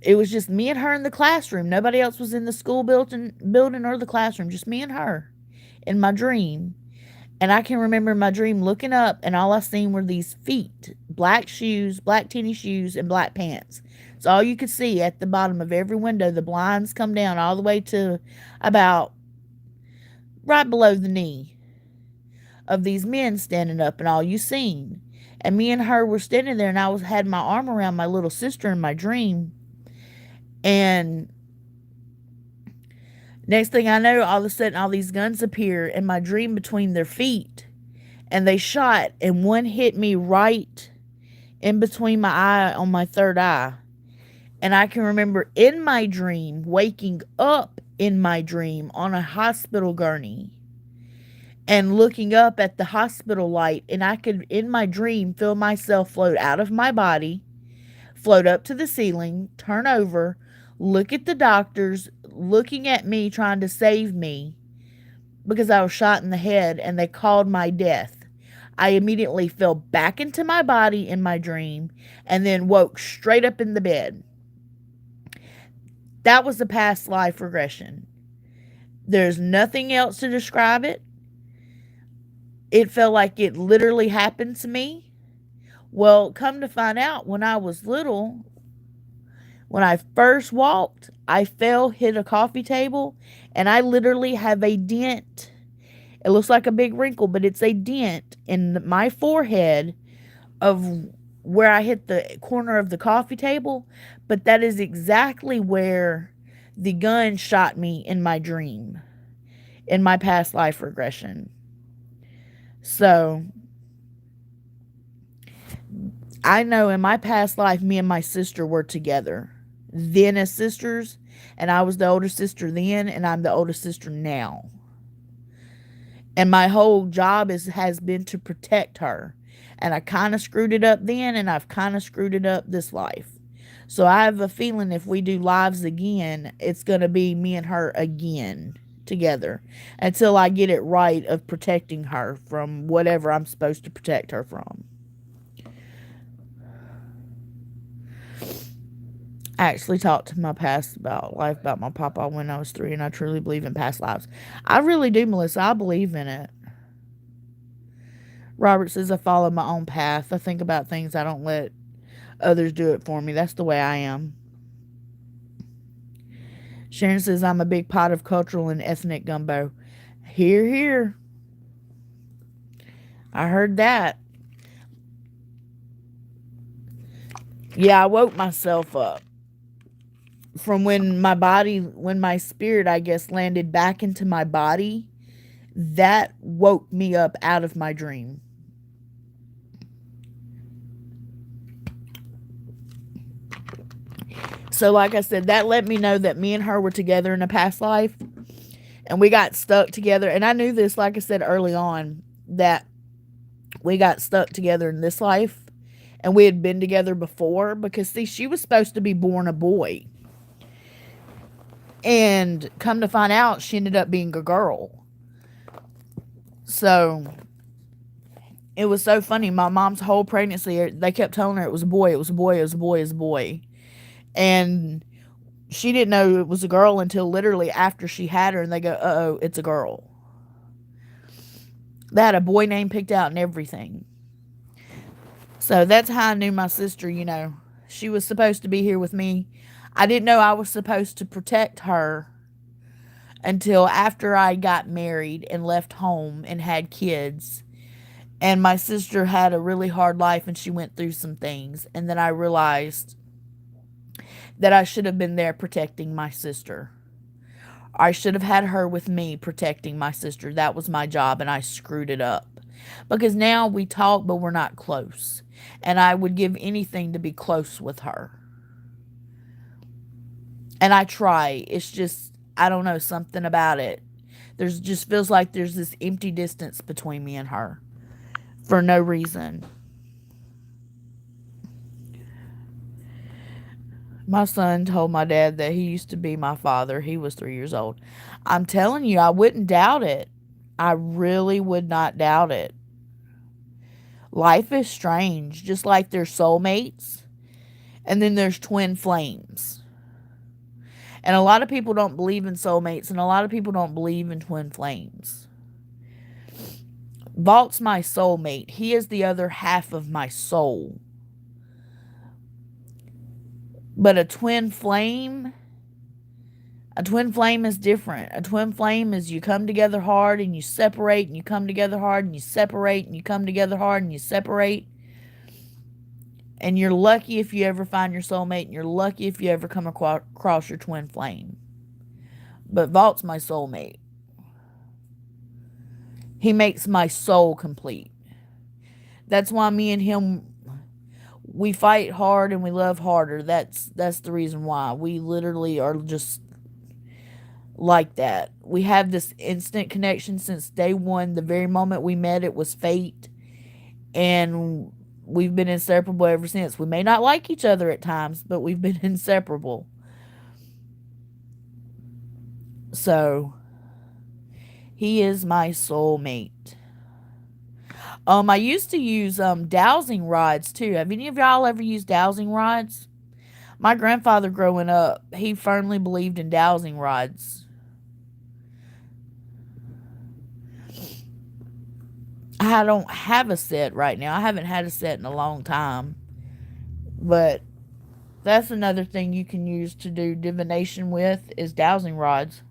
Speaker 1: it was just me and her in the classroom. Nobody else was in the school building or the classroom. Just me and her in my dream. And I can remember in my dream looking up, and all I seen were these feet. Black shoes, black tennis shoes, and black pants. It's all you could see at the bottom of every window. The blinds come down all the way to about right below the knee of these men standing up, and all you seen. And me and her were standing there, and I had my arm around my little sister in my dream. And next thing I know, all of a sudden, all these guns appear in my dream between their feet. And they shot, and one hit me right in between my eye on my third eye. And I can remember in my dream, waking up in my dream on a hospital gurney and looking up at the hospital light. And I could, in my dream, feel myself float out of my body, float up to the ceiling, turn over, look at the doctors looking at me trying to save me because I was shot in the head, and they called my death. I immediately fell back into my body in my dream and then woke straight up in the bed. That was a past life regression. There's nothing else to describe it. It felt like it literally happened to me. Well, come to find out, when I was little, when I first walked, I fell, hit a coffee table, and I literally have a dent. It looks like a big wrinkle, but it's a dent in my forehead of where I hit the corner of the coffee table. But that is exactly where the gun shot me in my dream, in my past life regression. So I know in my past life, me and my sister were together then as sisters, and I was the older sister then, and I'm the older sister now. And my whole job has been to protect her. And I kind of screwed it up then, and I've kind of screwed it up this life. So I have a feeling if we do lives again, it's going to be me and her again together until I get it right of protecting her from whatever I'm supposed to protect her from. I actually talked to my past about life, about my papa when I was 3, and I truly believe in past lives. I really do, Melissa. I believe in it. Robert says, I follow my own path. I think about things. I don't let others do it for me. That's the way I am. Sharon says, I'm a big pot of cultural and ethnic gumbo. Hear, hear. I heard that. Yeah, I woke myself up from when my spirit, I guess, landed back into my body. That woke me up out of my dream. So like I said, that let me know that me and her were together in a past life, and we got stuck together. And I knew this, like I said early on, that we got stuck together in this life, and we had been together before, because see, she was supposed to be born a boy, and come to find out, she ended up being a girl. So it was so funny. My mom's whole pregnancy, they kept telling her it was a boy, it was a boy, it was a boy, it was a boy. And she didn't know it was a girl until literally after she had her, and they go, uh-oh, it's a girl. They had a boy name picked out and everything. So that's how I knew my sister, she was supposed to be here with me. I didn't know I was supposed to protect her until after I got married and left home and had kids. And my sister had a really hard life, and she went through some things. And then I realized that I should have been there protecting my sister. I should have had her with me protecting my sister. That was my job, and I screwed it up. Because now we talk, but we're not close. And I would give anything to be close with her. And I try. It's just, I don't know, something about it. There's just feels like there's this empty distance between me and her. For no reason. My son told my dad that he used to be my father. He was 3 years old. I'm telling you, I wouldn't doubt it. I really would not doubt it. Life is strange. Just like there's soulmates, and then there's twin flames. And a lot of people don't believe in soulmates, and a lot of people don't believe in twin flames. Vault's my soulmate. He is the other half of my soul. But a twin flame is different. A twin flame is you come together hard and you separate, and you come together hard and you separate, and you come together hard and you separate. And you're lucky if you ever find your soulmate, and you're lucky if you ever come across your twin flame. But Vault's my soulmate. He makes my soul complete. That's why me and him, we fight hard and we love harder. That's the reason why. We literally are just like that. We have this instant connection since day one. The very moment we met, it was fate. And we've been inseparable ever since. We may not like each other at times, but we've been inseparable. So, he is my soulmate. I used to use dowsing rods too. Have any of y'all ever used dowsing rods? My grandfather growing up, he firmly believed in dowsing rods. I don't have a set right now. I haven't had a set in a long time. But that's another thing you can use to do divination with is dowsing rods.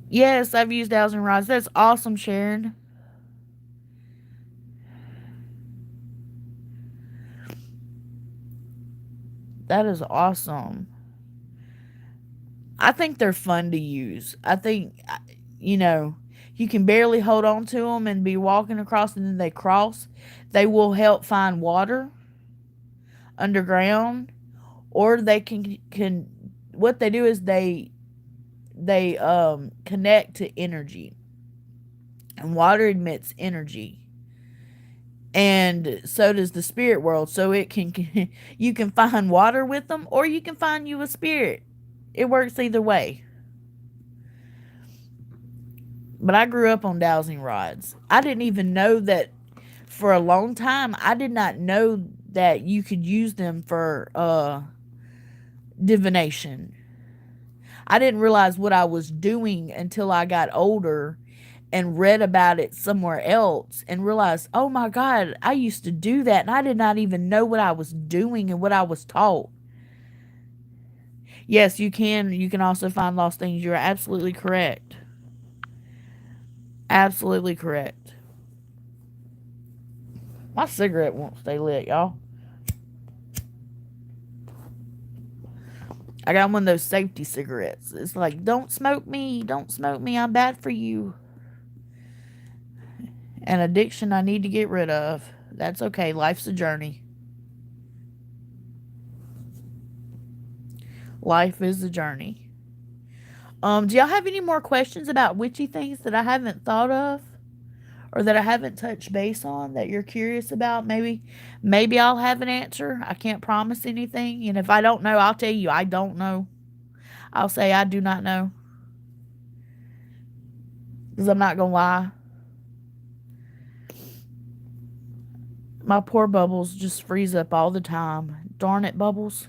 Speaker 1: Yes, I've used dowsing rods. That's awesome, Sharon. That is awesome. I think they're fun to use. I think, you know, you can barely hold on to them and be walking across and then they cross. They will help find water underground, or they can what they do is they connect to energy. And water emits energy. And so does the spirit world. So it can you can find water with them, or you can find you a spirit. It works either way. But I grew up on dowsing rods. I didn't even know that for a long time. I did not know that you could use them for divination. I didn't realize what I was doing until I got older and read about it somewhere else and realized, oh my God, I used to do that and I did not even know what I was doing and what I was taught. Yes, you can. You can also find lost things. You're absolutely correct. Absolutely correct. My cigarette won't stay lit, y'all. I got one of those safety cigarettes. It's like, don't smoke me. Don't smoke me. I'm bad for you. An addiction I need to get rid of. That's okay. Life's a journey. Life is a journey. Do y'all have any more questions about witchy things that I haven't thought of? Or that I haven't touched base on that you're curious about? Maybe I'll have an answer. I can't promise anything. And if I don't know, I'll tell you I don't know. I'll say I do not know. Because I'm not going to lie. My poor Bubbles just freeze up all the time. Darn it, Bubbles.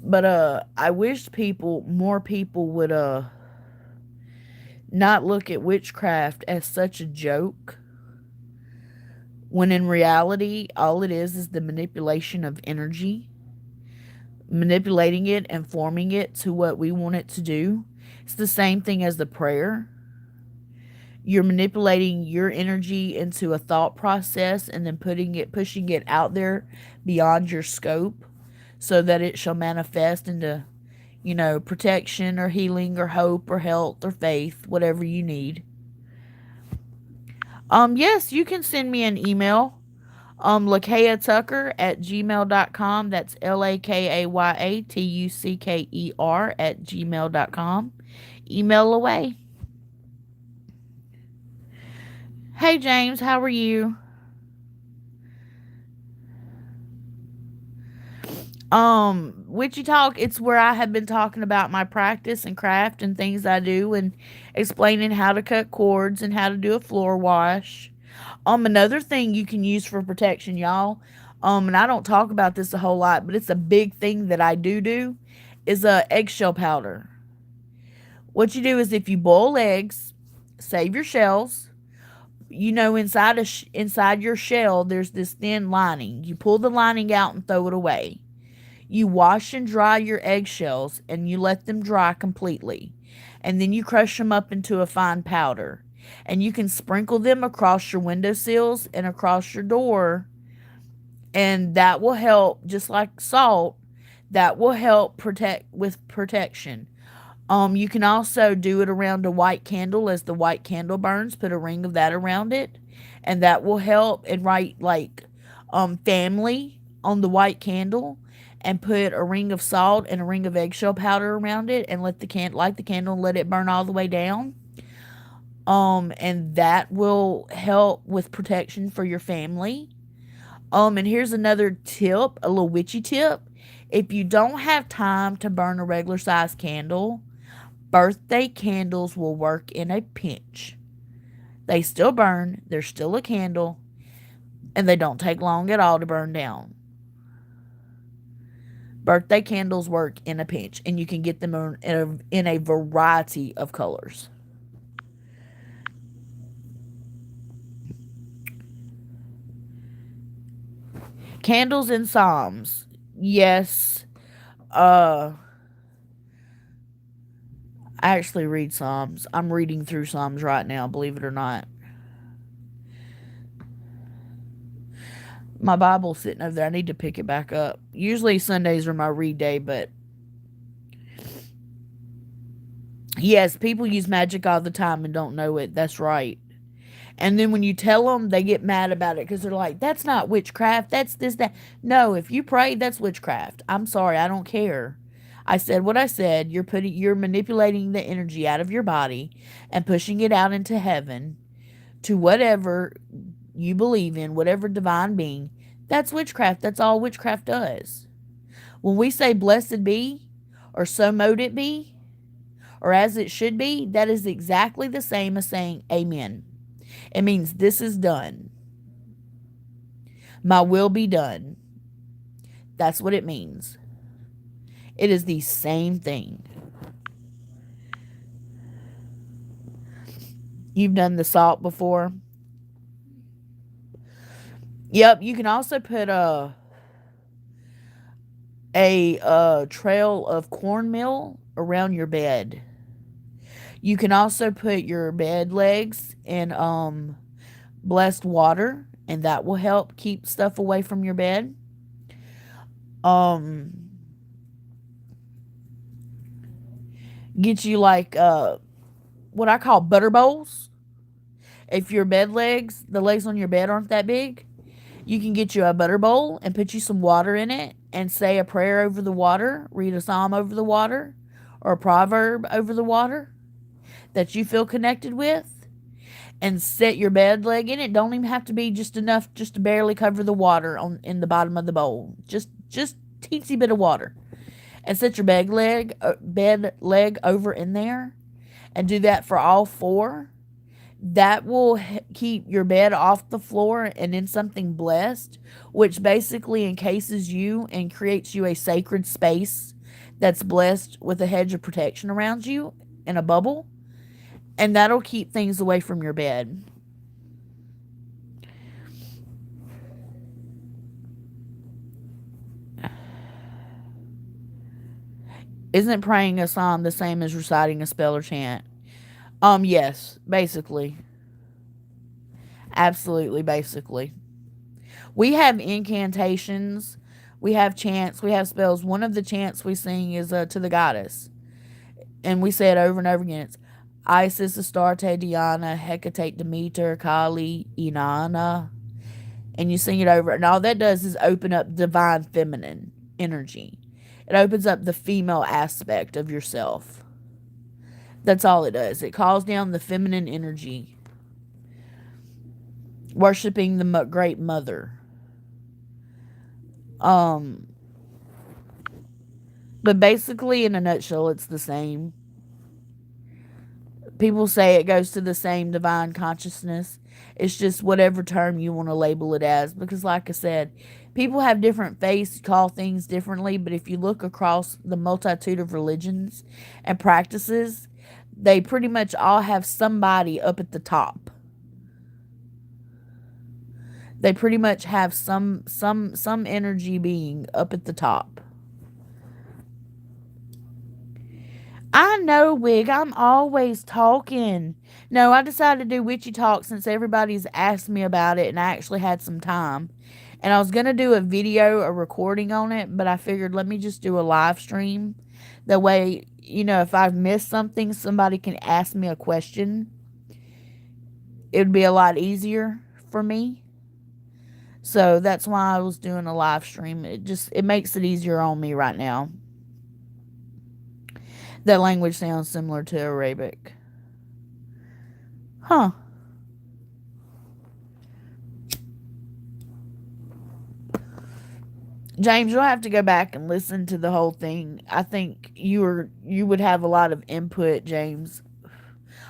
Speaker 1: But I wish more people would not look at witchcraft as such a joke, when in reality all it is the manipulation of energy, manipulating it and forming it to what we want it to do. It's the same thing as the prayer. You're manipulating your energy into a thought process and then pushing it out there beyond your scope so that it shall manifest into, protection or healing or hope or health or faith, whatever you need. Yes, you can send me an email. lakayatucker@gmail.com. That's LAKAYATUCKER@gmail.com. Email away. Hey James, how are you? Witchy Talk, it's where I have been talking about my practice and craft and things I do and explaining how to cut cords and how to do a floor wash. Another thing you can use for protection, y'all, and I don't talk about this a whole lot, but it's a big thing that I do, is eggshell powder. What you do is if you boil eggs, save your shells. Inside your shell, there's this thin lining. You pull the lining out and throw it away. You wash and dry your eggshells and you let them dry completely. And then you crush them up into a fine powder. And you can sprinkle them across your windowsills and across your door. And that will help, just like salt, that will help protect with protection. You can also do it around a white candle. As the white candle burns, put a ring of that around it. And that will help. And write family on the white candle. And put a ring of salt and a ring of eggshell powder around it. And light the candle and let it burn all the way down. And that will help with protection for your family. And here's another tip, a little witchy tip. If you don't have time to burn a regular size candle, birthday candles will work in a pinch. They still burn, they're still a candle, and they don't take long at all to burn down. Birthday candles work in a pinch, and you can get them in a variety of colors. Candles and Psalms. Yes. I actually read Psalms. I'm reading through Psalms right now, believe it or not. My Bible's sitting over there. I need to pick it back up. Usually Sundays are my read day, but yes, people use magic all the time and don't know it. That's right. And then when you tell them, they get mad about it because they're like, that's not witchcraft. That's this, that. No, if you pray, that's witchcraft. I'm sorry. I don't care. I said what I said. You're manipulating the energy out of your body and pushing it out into heaven to whatever you believe in, whatever divine being. That's witchcraft. That's all witchcraft does. When we say blessed be, or so mote it be, or as it should be, that is exactly the same as saying amen. It means this is done. My will be done. That's what it means. It is the same thing. You've done the salt before. Yep, you can also put a trail of cornmeal around your bed. You can also put your bed legs in blessed water, and that will help keep stuff away from your bed. Get you like what I call butter bowls. If your bed legs, the legs on your bed aren't that big, you can get you a butter bowl and put you some water in it and say a prayer over the water, read a psalm over the water, or a proverb over the water that you feel connected with, and set your bed leg in it. Don't even have to be just enough just to barely cover the water in the bottom of the bowl. Just teensy bit of water. And set your bed leg over in there and do that for all four. That will keep your bed off the floor and in something blessed, which basically encases you and creates you a sacred space that's blessed with a hedge of protection around you in a bubble. And that'll keep things away from your bed. Isn't praying a psalm the same as reciting a spell or chant? Yes, basically. Absolutely, basically. We have incantations, we have chants, we have spells. One of the chants we sing is to the goddess. And we say it over and over again. It's Isis, Astarte, Diana, Hecate, Demeter, Kali, Inanna. And you sing it over. And all that does is open up divine feminine energy. It opens up the female aspect of yourself. That's all it does. It calls down the feminine energy. Worshipping the great mother. But basically, in a nutshell, it's the same. People say it goes to the same divine consciousness. It's just whatever term you want to label it as. Because like I said, people have different faiths, call things differently. But if you look across the multitude of religions and practices, they pretty much all have somebody up at the top. They pretty much have some energy being up at the top. I know, Wig. I'm always talking. No, I decided to do Witchy Talk since everybody's asked me about it and I actually had some time. And I was going to do a video, a recording on it, but I figured let me just do a live stream. That way, you know, if I've missed something, somebody can ask me a question. It would be a lot easier for me. So that's why I was doing a live stream. It makes it easier on me right now. That language sounds similar to Arabic. Huh. James, you'll have to go back and listen to the whole thing. I think you would have a lot of input, James,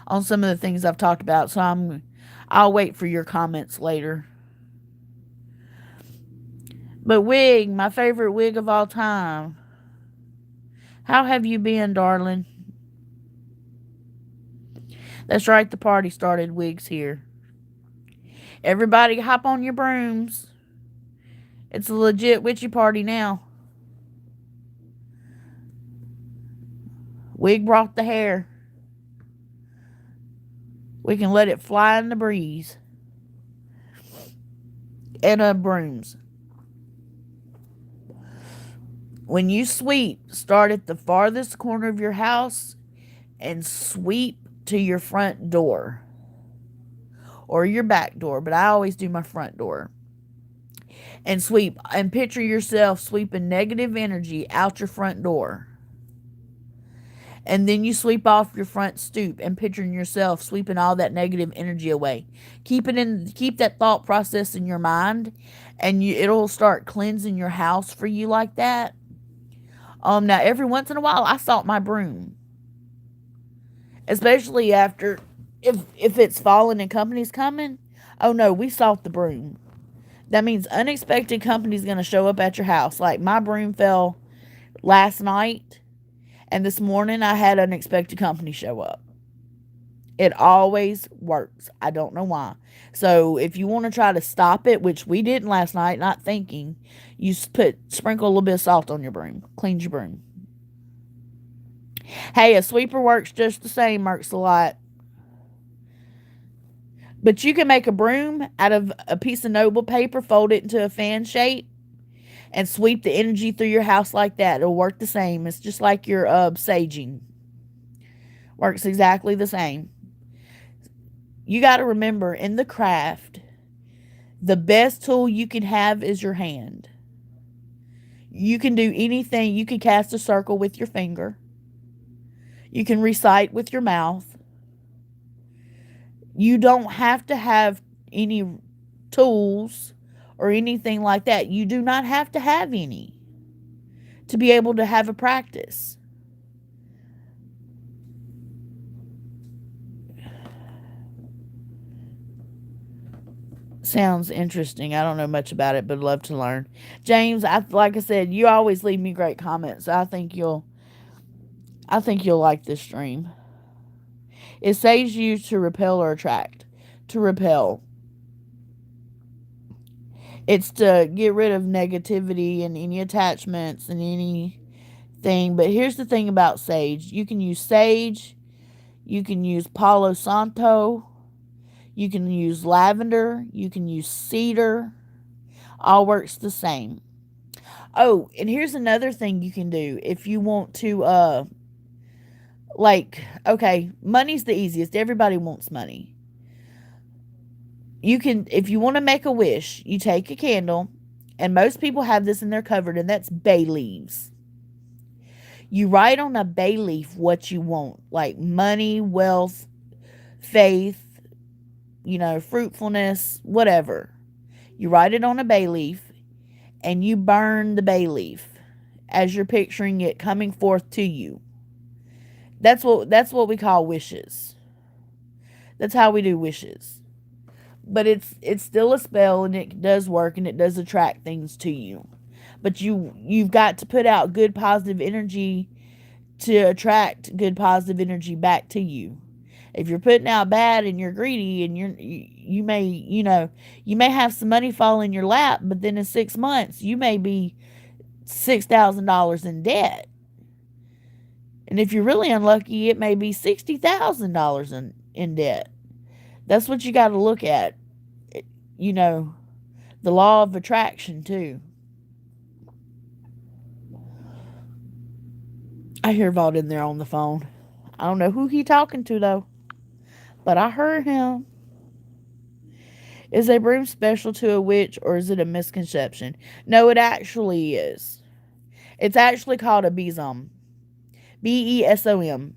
Speaker 1: on some of the things I've talked about. So I'll wait for your comments later. But wig, my favorite wig of all time. How have you been, darling? That's right, the party started. Wigs here. Everybody hop on your brooms. It's a legit witchy party now. Wig brought the hair. We can let it fly in the breeze. And brooms. When you sweep, start at the farthest corner of your house and sweep to your front door. Or your back door, but I always do my front door. And sweep, and picture yourself sweeping negative energy out your front door. And then you sweep off your front stoop and picturing yourself sweeping all that negative energy away. Keep that thought process in your mind, and it'll start cleansing your house for you like that. Now every once in a while I salt my broom. Especially after if it's falling and company's coming. Oh no, we salt the broom. That means unexpected company's going to show up at your house. Like my broom fell last night, and this morning I had unexpected company show up. It always works. I don't know why. So if you want to try to stop it, which we didn't last night, not thinking, you sprinkle a little bit of salt on your broom. Cleans your broom. Hey, a sweeper works just the same, works a lot. But you can make a broom out of a piece of noble paper, fold it into a fan shape, and sweep the energy through your house like that. It'll work the same. It's just like your saging. Works exactly the same. You got to remember, in the craft, the best tool you can have is your hand. You can do anything. You can cast a circle with your finger. You can recite with your mouth. You don't have to have any tools or anything like that. You do not have to have any to be able to have a practice. Sounds interesting. I don't know much about it, but love to learn. James, like I said, you always leave me great comments. I think you'll like this stream. It says you to repel or attract. To repel. It's to get rid of negativity and any attachments and anything. But here's the thing about sage. You can use sage. You can use Palo Santo. You can use lavender. You can use cedar. All works the same. Oh, and here's another thing you can do if you want to okay, money's the easiest. Everybody wants money. You can, if you want to make a wish, you take a candle, and most people have this in their cupboard, and that's bay leaves. You write on a bay leaf what you want, like money, wealth, faith, fruitfulness, whatever. You write it on a bay leaf, and you burn the bay leaf as you're picturing it coming forth to you. That's what we call wishes. That's how we do wishes. But it's still a spell, and it does work, and it does attract things to you. But you've got to put out good positive energy to attract good positive energy back to you. If you're putting out bad and you're greedy, and you may have some money fall in your lap, but then in 6 months you may be $6,000 in debt. And if you're really unlucky, it may be $60,000 in debt. That's what you got to look at. The law of attraction, too. I hear Vaught in there on the phone. I don't know who he talking to, though. But I heard him. Is a broom special to a witch, or is it a misconception? No, it actually is. It's actually called a besom. BESOM.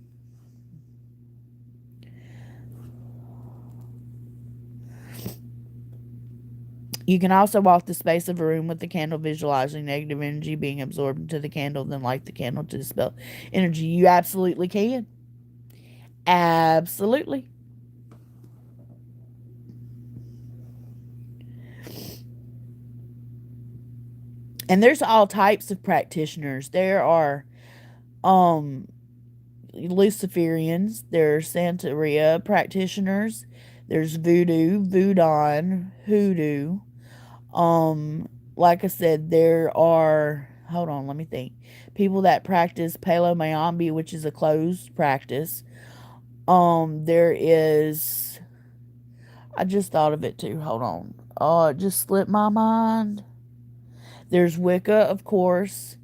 Speaker 1: You can also walk the space of a room with the candle, visualizing negative energy being absorbed into the candle, then light the candle to dispel energy. You absolutely can. Absolutely. And there's all types of practitioners. There are Luciferians, there's Santeria practitioners, there's voodoo, voodoo, hoodoo. Like I said, there are, hold on, let me think. People that practice Palomayambi, which is a closed practice. There is, I just thought of it too. Hold on. Oh, it just slipped my mind. There's Wicca, of course,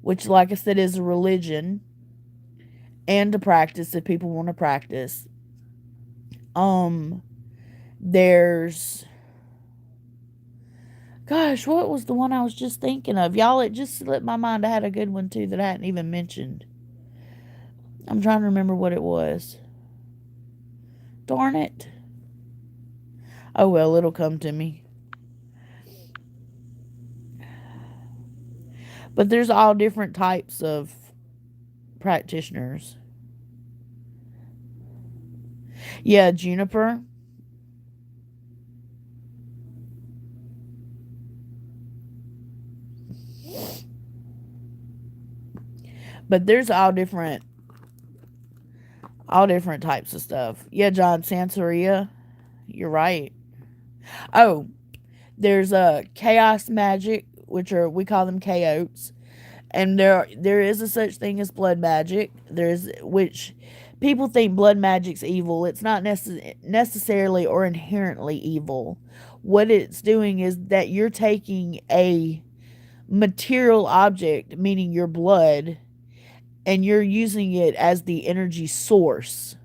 Speaker 1: which, like I said, is a religion and a practice if people want to practice. There's, gosh, what was the one I was just thinking of? Y'all, it just slipped my mind. I had a good one too that I hadn't even mentioned. I'm trying to remember what it was. Darn it. Oh well, it'll come to me. But there's all different types of practitioners. Yeah, juniper. But there's all different types of stuff. Yeah, John, Santeria. You're right. Oh, there's a chaos magic, which are, we call them chaotes. And there is a such thing as blood magic. There's, which people think blood magic's evil. It's not necessarily or inherently evil. What it's doing is that you're taking a material object, meaning your blood, and you're using it as the energy source,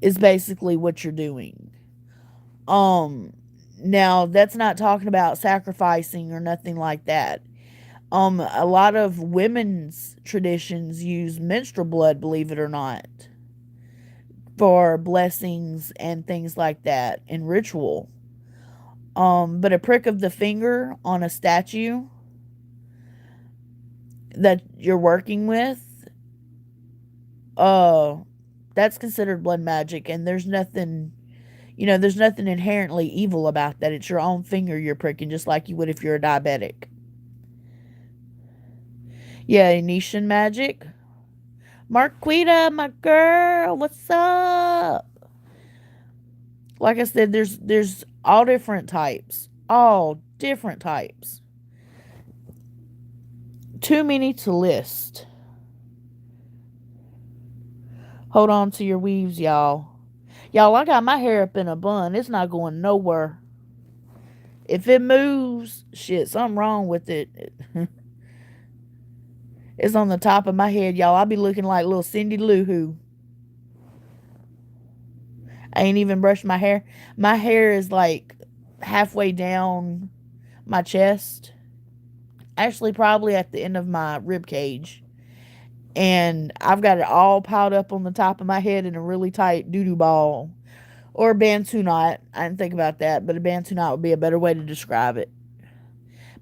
Speaker 1: is basically what you're doing. Now that's not talking about sacrificing or nothing like that. A lot of women's traditions use menstrual blood, believe it or not, for blessings and things like that in ritual. But a prick of the finger on a statue that you're working with, that's considered blood magic, and there's nothing, there's nothing inherently evil about that. It's your own finger you're pricking, just like you would if you're a diabetic. Yeah, Venetian magic. Marquita, my girl, what's up? Like I said, there's all different types. All different types. Too many to list. Hold on to your weaves, y'all. Y'all, I got my hair up in a bun. It's not going nowhere. If it moves, shit, something wrong with it. It's on the top of my head, y'all. I'll be looking like little Cindy Lou Who. I ain't even brushed my hair. My hair is like halfway down my chest. Actually, probably at the end of my rib cage. And I've got it all piled up on the top of my head in a really tight doo-doo ball. Or a bantu knot. I didn't think about that, but a bantu knot would be a better way to describe it.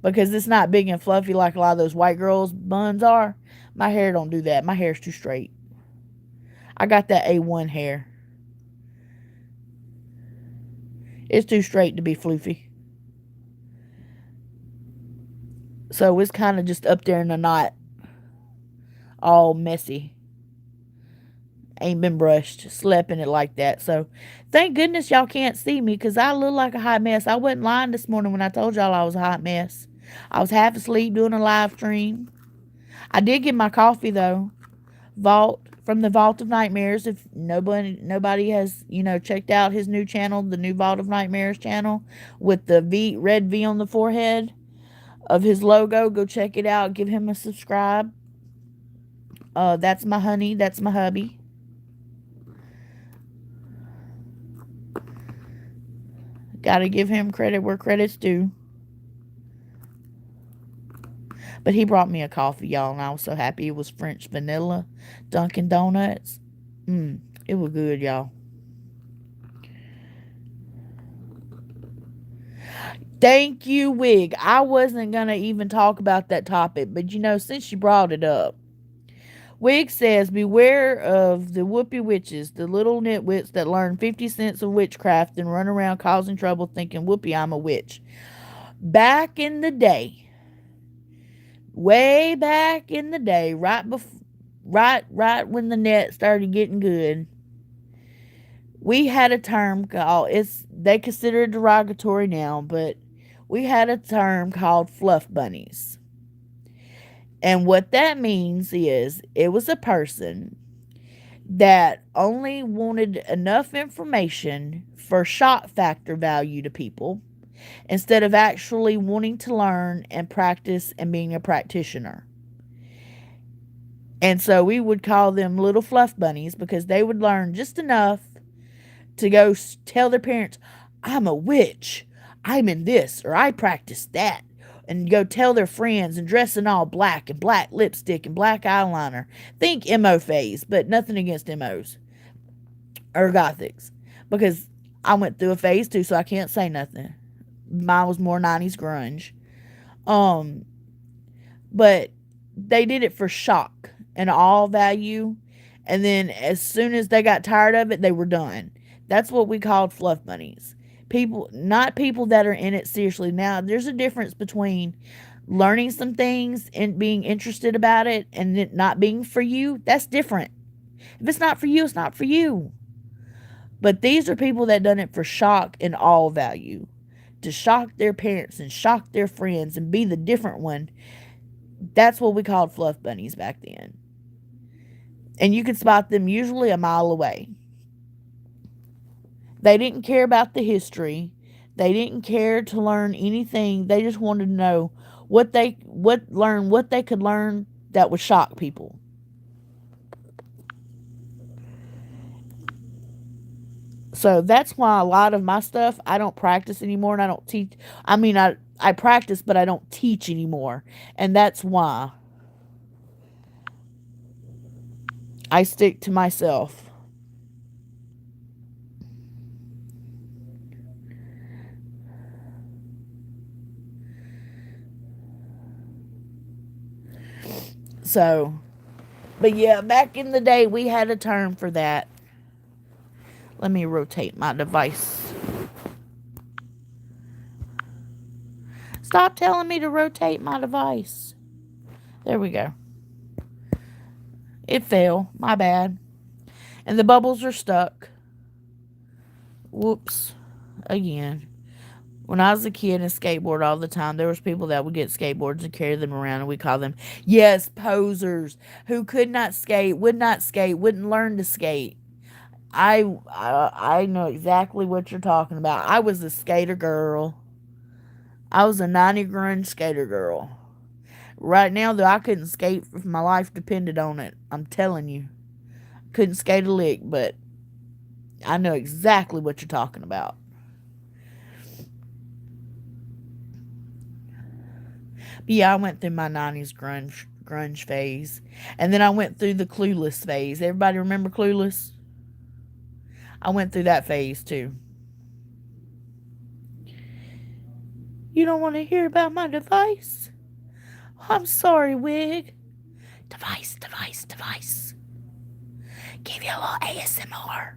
Speaker 1: Because it's not big and fluffy like a lot of those white girls' buns are. My hair don't do that. My hair's too straight. I got that A1 hair. It's too straight to be floofy. So it's kind of just up there in a knot. All messy. Ain't been brushed. Slept in it like that. So thank goodness y'all can't see me, because I look like a hot mess. I wasn't lying this morning when I told y'all I was a hot mess. I was half asleep doing a live stream. I did get my coffee though. From the Vault of Nightmares. If nobody has, checked out his new channel, the new Vault of Nightmares channel with the red V on the forehead of his logo, go check it out. Give him a subscribe. That's my honey. That's my hubby. Gotta give him credit where credit's due. But he brought me a coffee, y'all, and I was so happy. It was French vanilla Dunkin' Donuts. It was good, y'all. Thank you, Wig. I wasn't going to even talk about that topic, but since you brought it up, Wig says, beware of the whoopee witches, the little nitwits that learn 50 cents of witchcraft and run around causing trouble thinking, whoopee, I'm a witch. Back in the day, way back in the day, right when the net started getting good, we had a term called, they consider it derogatory now, but we had a term called fluff bunnies. And what that means is it was a person that only wanted enough information for shock factor value to people instead of actually wanting to learn and practice and being a practitioner. And so we would call them little fluff bunnies because they would learn just enough to go tell their parents, I'm a witch, I'm in this, or I practice that. And go tell their friends and dress in all black and black lipstick and black eyeliner. Think emo phase, but nothing against emos or gothics. Because I went through a phase too, so I can't say nothing. Mine was more 90s grunge. But they did it for shock and all value. And then as soon as they got tired of it, they were done. That's what we called fluff bunnies. People, not people that are in it seriously. Now, there's a difference between learning some things and being interested about it and it not being for you. That's different. If it's not for you, it's not for you. But these are people that done it for shock and all value. To shock their parents and shock their friends and be the different one. That's what we called fluff bunnies back then. And you could spot them usually a mile away. They didn't care about the history. They didn't care to learn anything. They just wanted to know what they could learn that would shock people. So that's why a lot of my stuff I don't practice anymore and I don't teach. I mean, I practice, but I don't teach anymore. And that's why I stick to myself. So, but yeah, back in the day, we had a term for that. Let me rotate my device. Stop telling me to rotate my device. There we go. It fell. My bad. And the bubbles are stuck. Whoops. Again. When I was a kid and skateboard all the time, there was people that would get skateboards and carry them around, and we call them, yes, posers, who could not skate, wouldn't learn to skate. I know exactly what you're talking about. I was a skater girl. I was a 90 grunge skater girl. Right now, though, I couldn't skate if my life depended on it. I'm telling you. Couldn't skate a lick, but I know exactly what you're talking about. But yeah, I went through my 90s grunge phase. And then I went through the Clueless phase. Everybody remember Clueless? I went through that phase too. You don't want to hear about my device? I'm sorry, Wig. Device. Give you a little ASMR.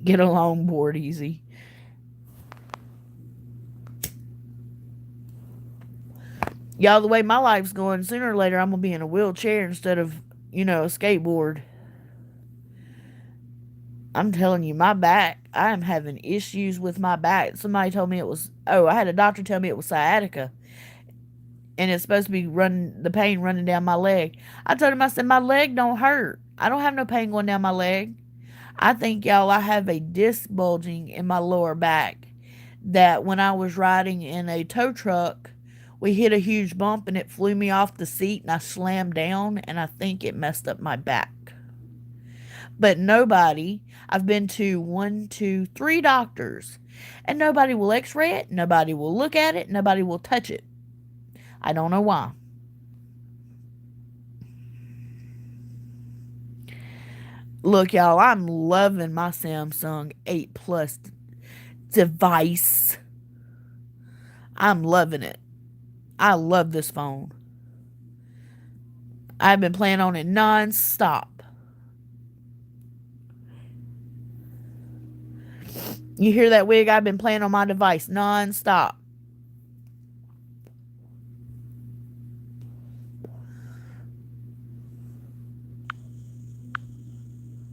Speaker 1: Get along, board easy. Y'all, the way my life's going, sooner or later I'm going to be in a wheelchair instead of, a skateboard. I'm telling you, my back, I am having issues with my back. Somebody told me it was, I had a doctor tell me it was sciatica. And it's supposed to be the pain running down my leg. I told him, I said, my leg don't hurt. I don't have no pain going down my leg. I think, y'all, I have a disc bulging in my lower back that when I was riding in a tow truck, we hit a huge bump and it flew me off the seat and I slammed down and I think it messed up my back. But nobody, I've been to 1, 2, 3 doctors and nobody will x-ray it, nobody will look at it, nobody will touch it. I don't know why. Look, y'all, I'm loving my Samsung 8 Plus device. I'm loving it. I love this phone. I've been playing on it non-stop. You hear that, Wig? I've been playing on my device non-stop.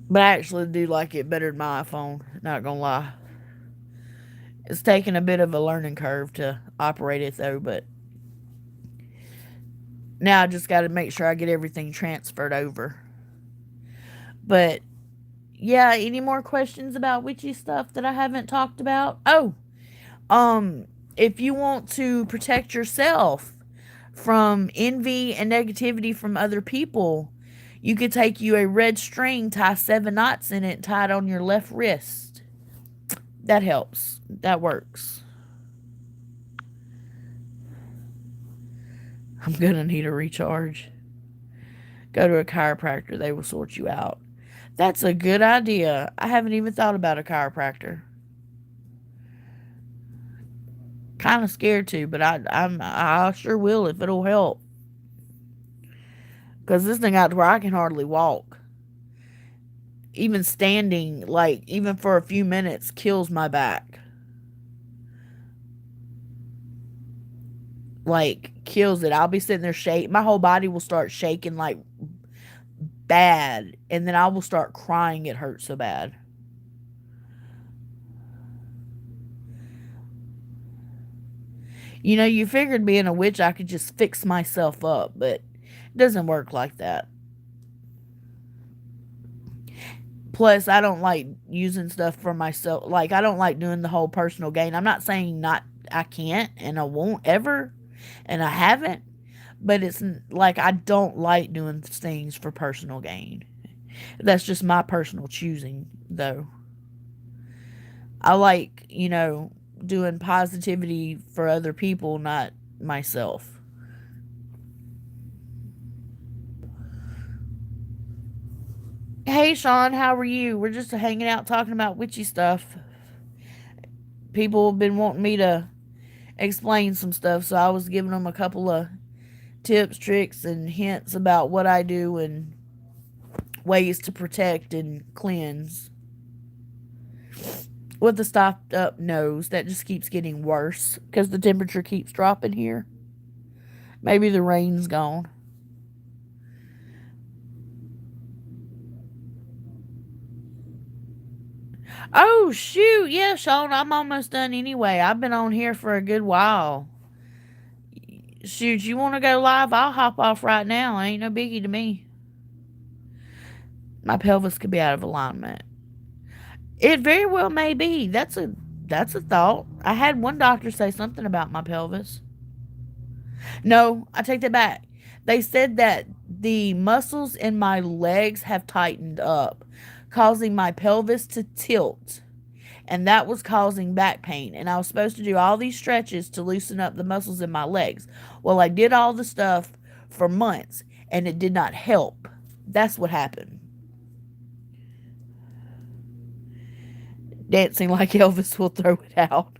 Speaker 1: But I actually do like it better than my iPhone. Not gonna lie. It's taken a bit of a learning curve to operate it though, but now I just got to make sure I get everything transferred over. But yeah, any more questions about witchy stuff that I haven't talked about? Oh, if you want to protect yourself from envy and negativity from other people, you could take you a red string, tie 7 knots in it, and tie it on your left wrist. That helps. That works. I'm gonna need a recharge. Go to a chiropractor. They will sort you out. That's a good idea. I haven't even thought about a chiropractor. Kind of scared to, but I sure will if it'll help. Because this thing out to where I can hardly walk. Even standing, like, even for a few minutes, kills my back. Like, kills it. I'll be sitting there shaking. My whole body will start shaking, like, bad. And then I will start crying. It hurts so bad. You know, you figured being a witch, I could just fix myself up. But it doesn't work like that. Plus, I don't like using stuff for myself. Like, I don't like doing the whole personal gain. I'm not saying I can't and I won't ever. And I haven't. But it's like I don't like doing things for personal gain. That's just my personal choosing, though. I like, doing positivity for other people, not myself. Hey, Sean, how are you? We're just hanging out talking about witchy stuff. People have been wanting me to explain some stuff, so I was giving them a couple of tips, tricks, and hints about what I do and ways to protect and cleanse. With the stopped up nose, that just keeps getting worse because the temperature keeps dropping here. Maybe the rain's gone. Oh, shoot. Yeah, Sean, I'm almost done anyway. I've been on here for a good while. Shoot, you want to go live? I'll hop off right now. Ain't no biggie to me. My pelvis could be out of alignment. It very well may be. That's a thought. I had one doctor say something about my pelvis. No, I take that back. They said that the muscles in my legs have tightened up, causing my pelvis to tilt. And that was causing back pain. And I was supposed to do all these stretches to loosen up the muscles in my legs. Well, I did all the stuff for months, and it did not help. That's what happened. Dancing like Elvis will throw it out.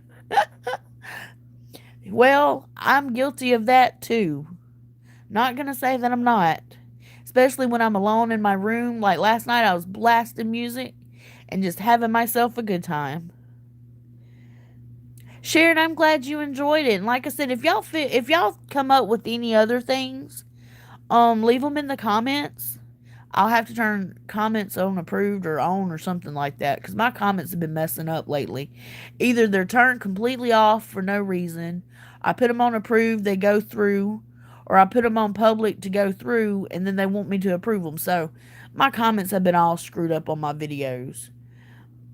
Speaker 1: Well, I'm guilty of that too. Not gonna say that I'm not. Especially when I'm alone in my room. Like last night, I was blasting music and just having myself a good time. Sharon, I'm glad you enjoyed it. And like I said, if y'all come up with any other things, leave them in the comments. I'll have to turn comments on approved or on or something like that because my comments have been messing up lately. Either they're turned completely off for no reason, I put them on approved, they go through, or I put them on public to go through, and then they want me to approve them. So my comments have been all screwed up on my videos.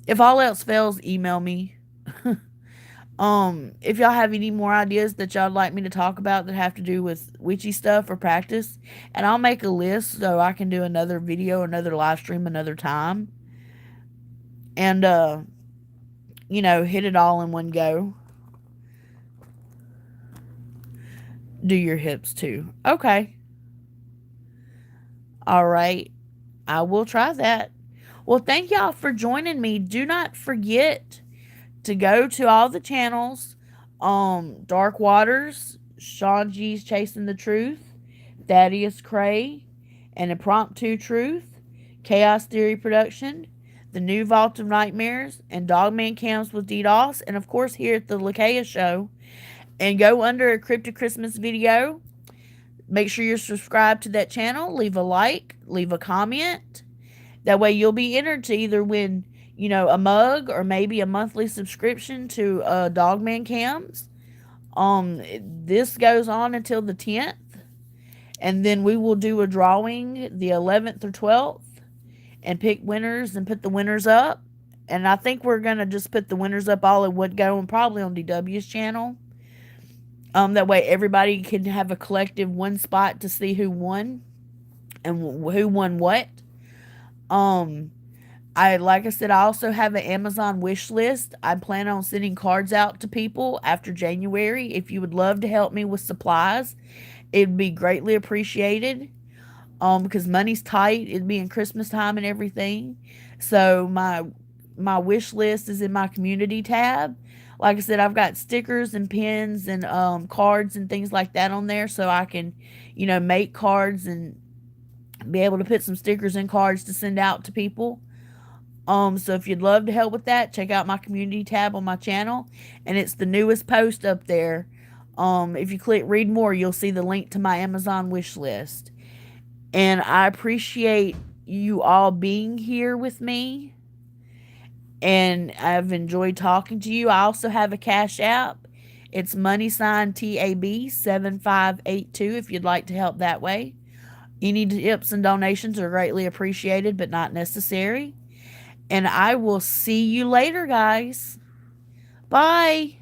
Speaker 1: If all else fails, email me. If y'all have any more ideas that y'all like me to talk about that have to do with witchy stuff or practice, and I'll make a list so I can do another video, another live stream another time. And, hit it all in one go. Do your hips too. Okay. All right. I will try that. Well, thank y'all for joining me. Do not forget to go to all the channels. Dark Waters, Sean G's Chasing the Truth, Thaddeus Cray, and Impromptu Truth, Chaos Theory Production, The New Vault of Nightmares, and Dogman Cams with DDoS, and of course here at the Lakaya Show. And go under a Cryptic Christmas video. Make sure you're subscribed to that channel. Leave a like, leave a comment. That way you'll be entered to either win, a mug or maybe a monthly subscription to Dogman Cams. This goes on until the 10th. And then we will do a drawing the 11th or 12th and pick winners and put the winners up. And I think we're going to just put the winners up all in one go and probably on DW's channel. That way everybody can have a collective one spot to see who won and who won what. Like I said, I also have an Amazon wish list. I plan on sending cards out to people after January. If you would love to help me with supplies, it'd be greatly appreciated. Because money's tight. It'd be in Christmas time and everything. So my wish list is in my community tab. Like I said, I've got stickers and pins and cards and things like that on there, so I can, make cards and be able to put some stickers and cards to send out to people. So if you'd love to help with that, check out my community tab on my channel, and it's the newest post up there. If you click read more, you'll see the link to my Amazon wish list. And I appreciate you all being here with me. And I've enjoyed talking to you. I also have a Cash App. It's $TAB7582 if you'd like to help that way. Any tips and donations are greatly appreciated, but not necessary. And I will see you later, guys. Bye.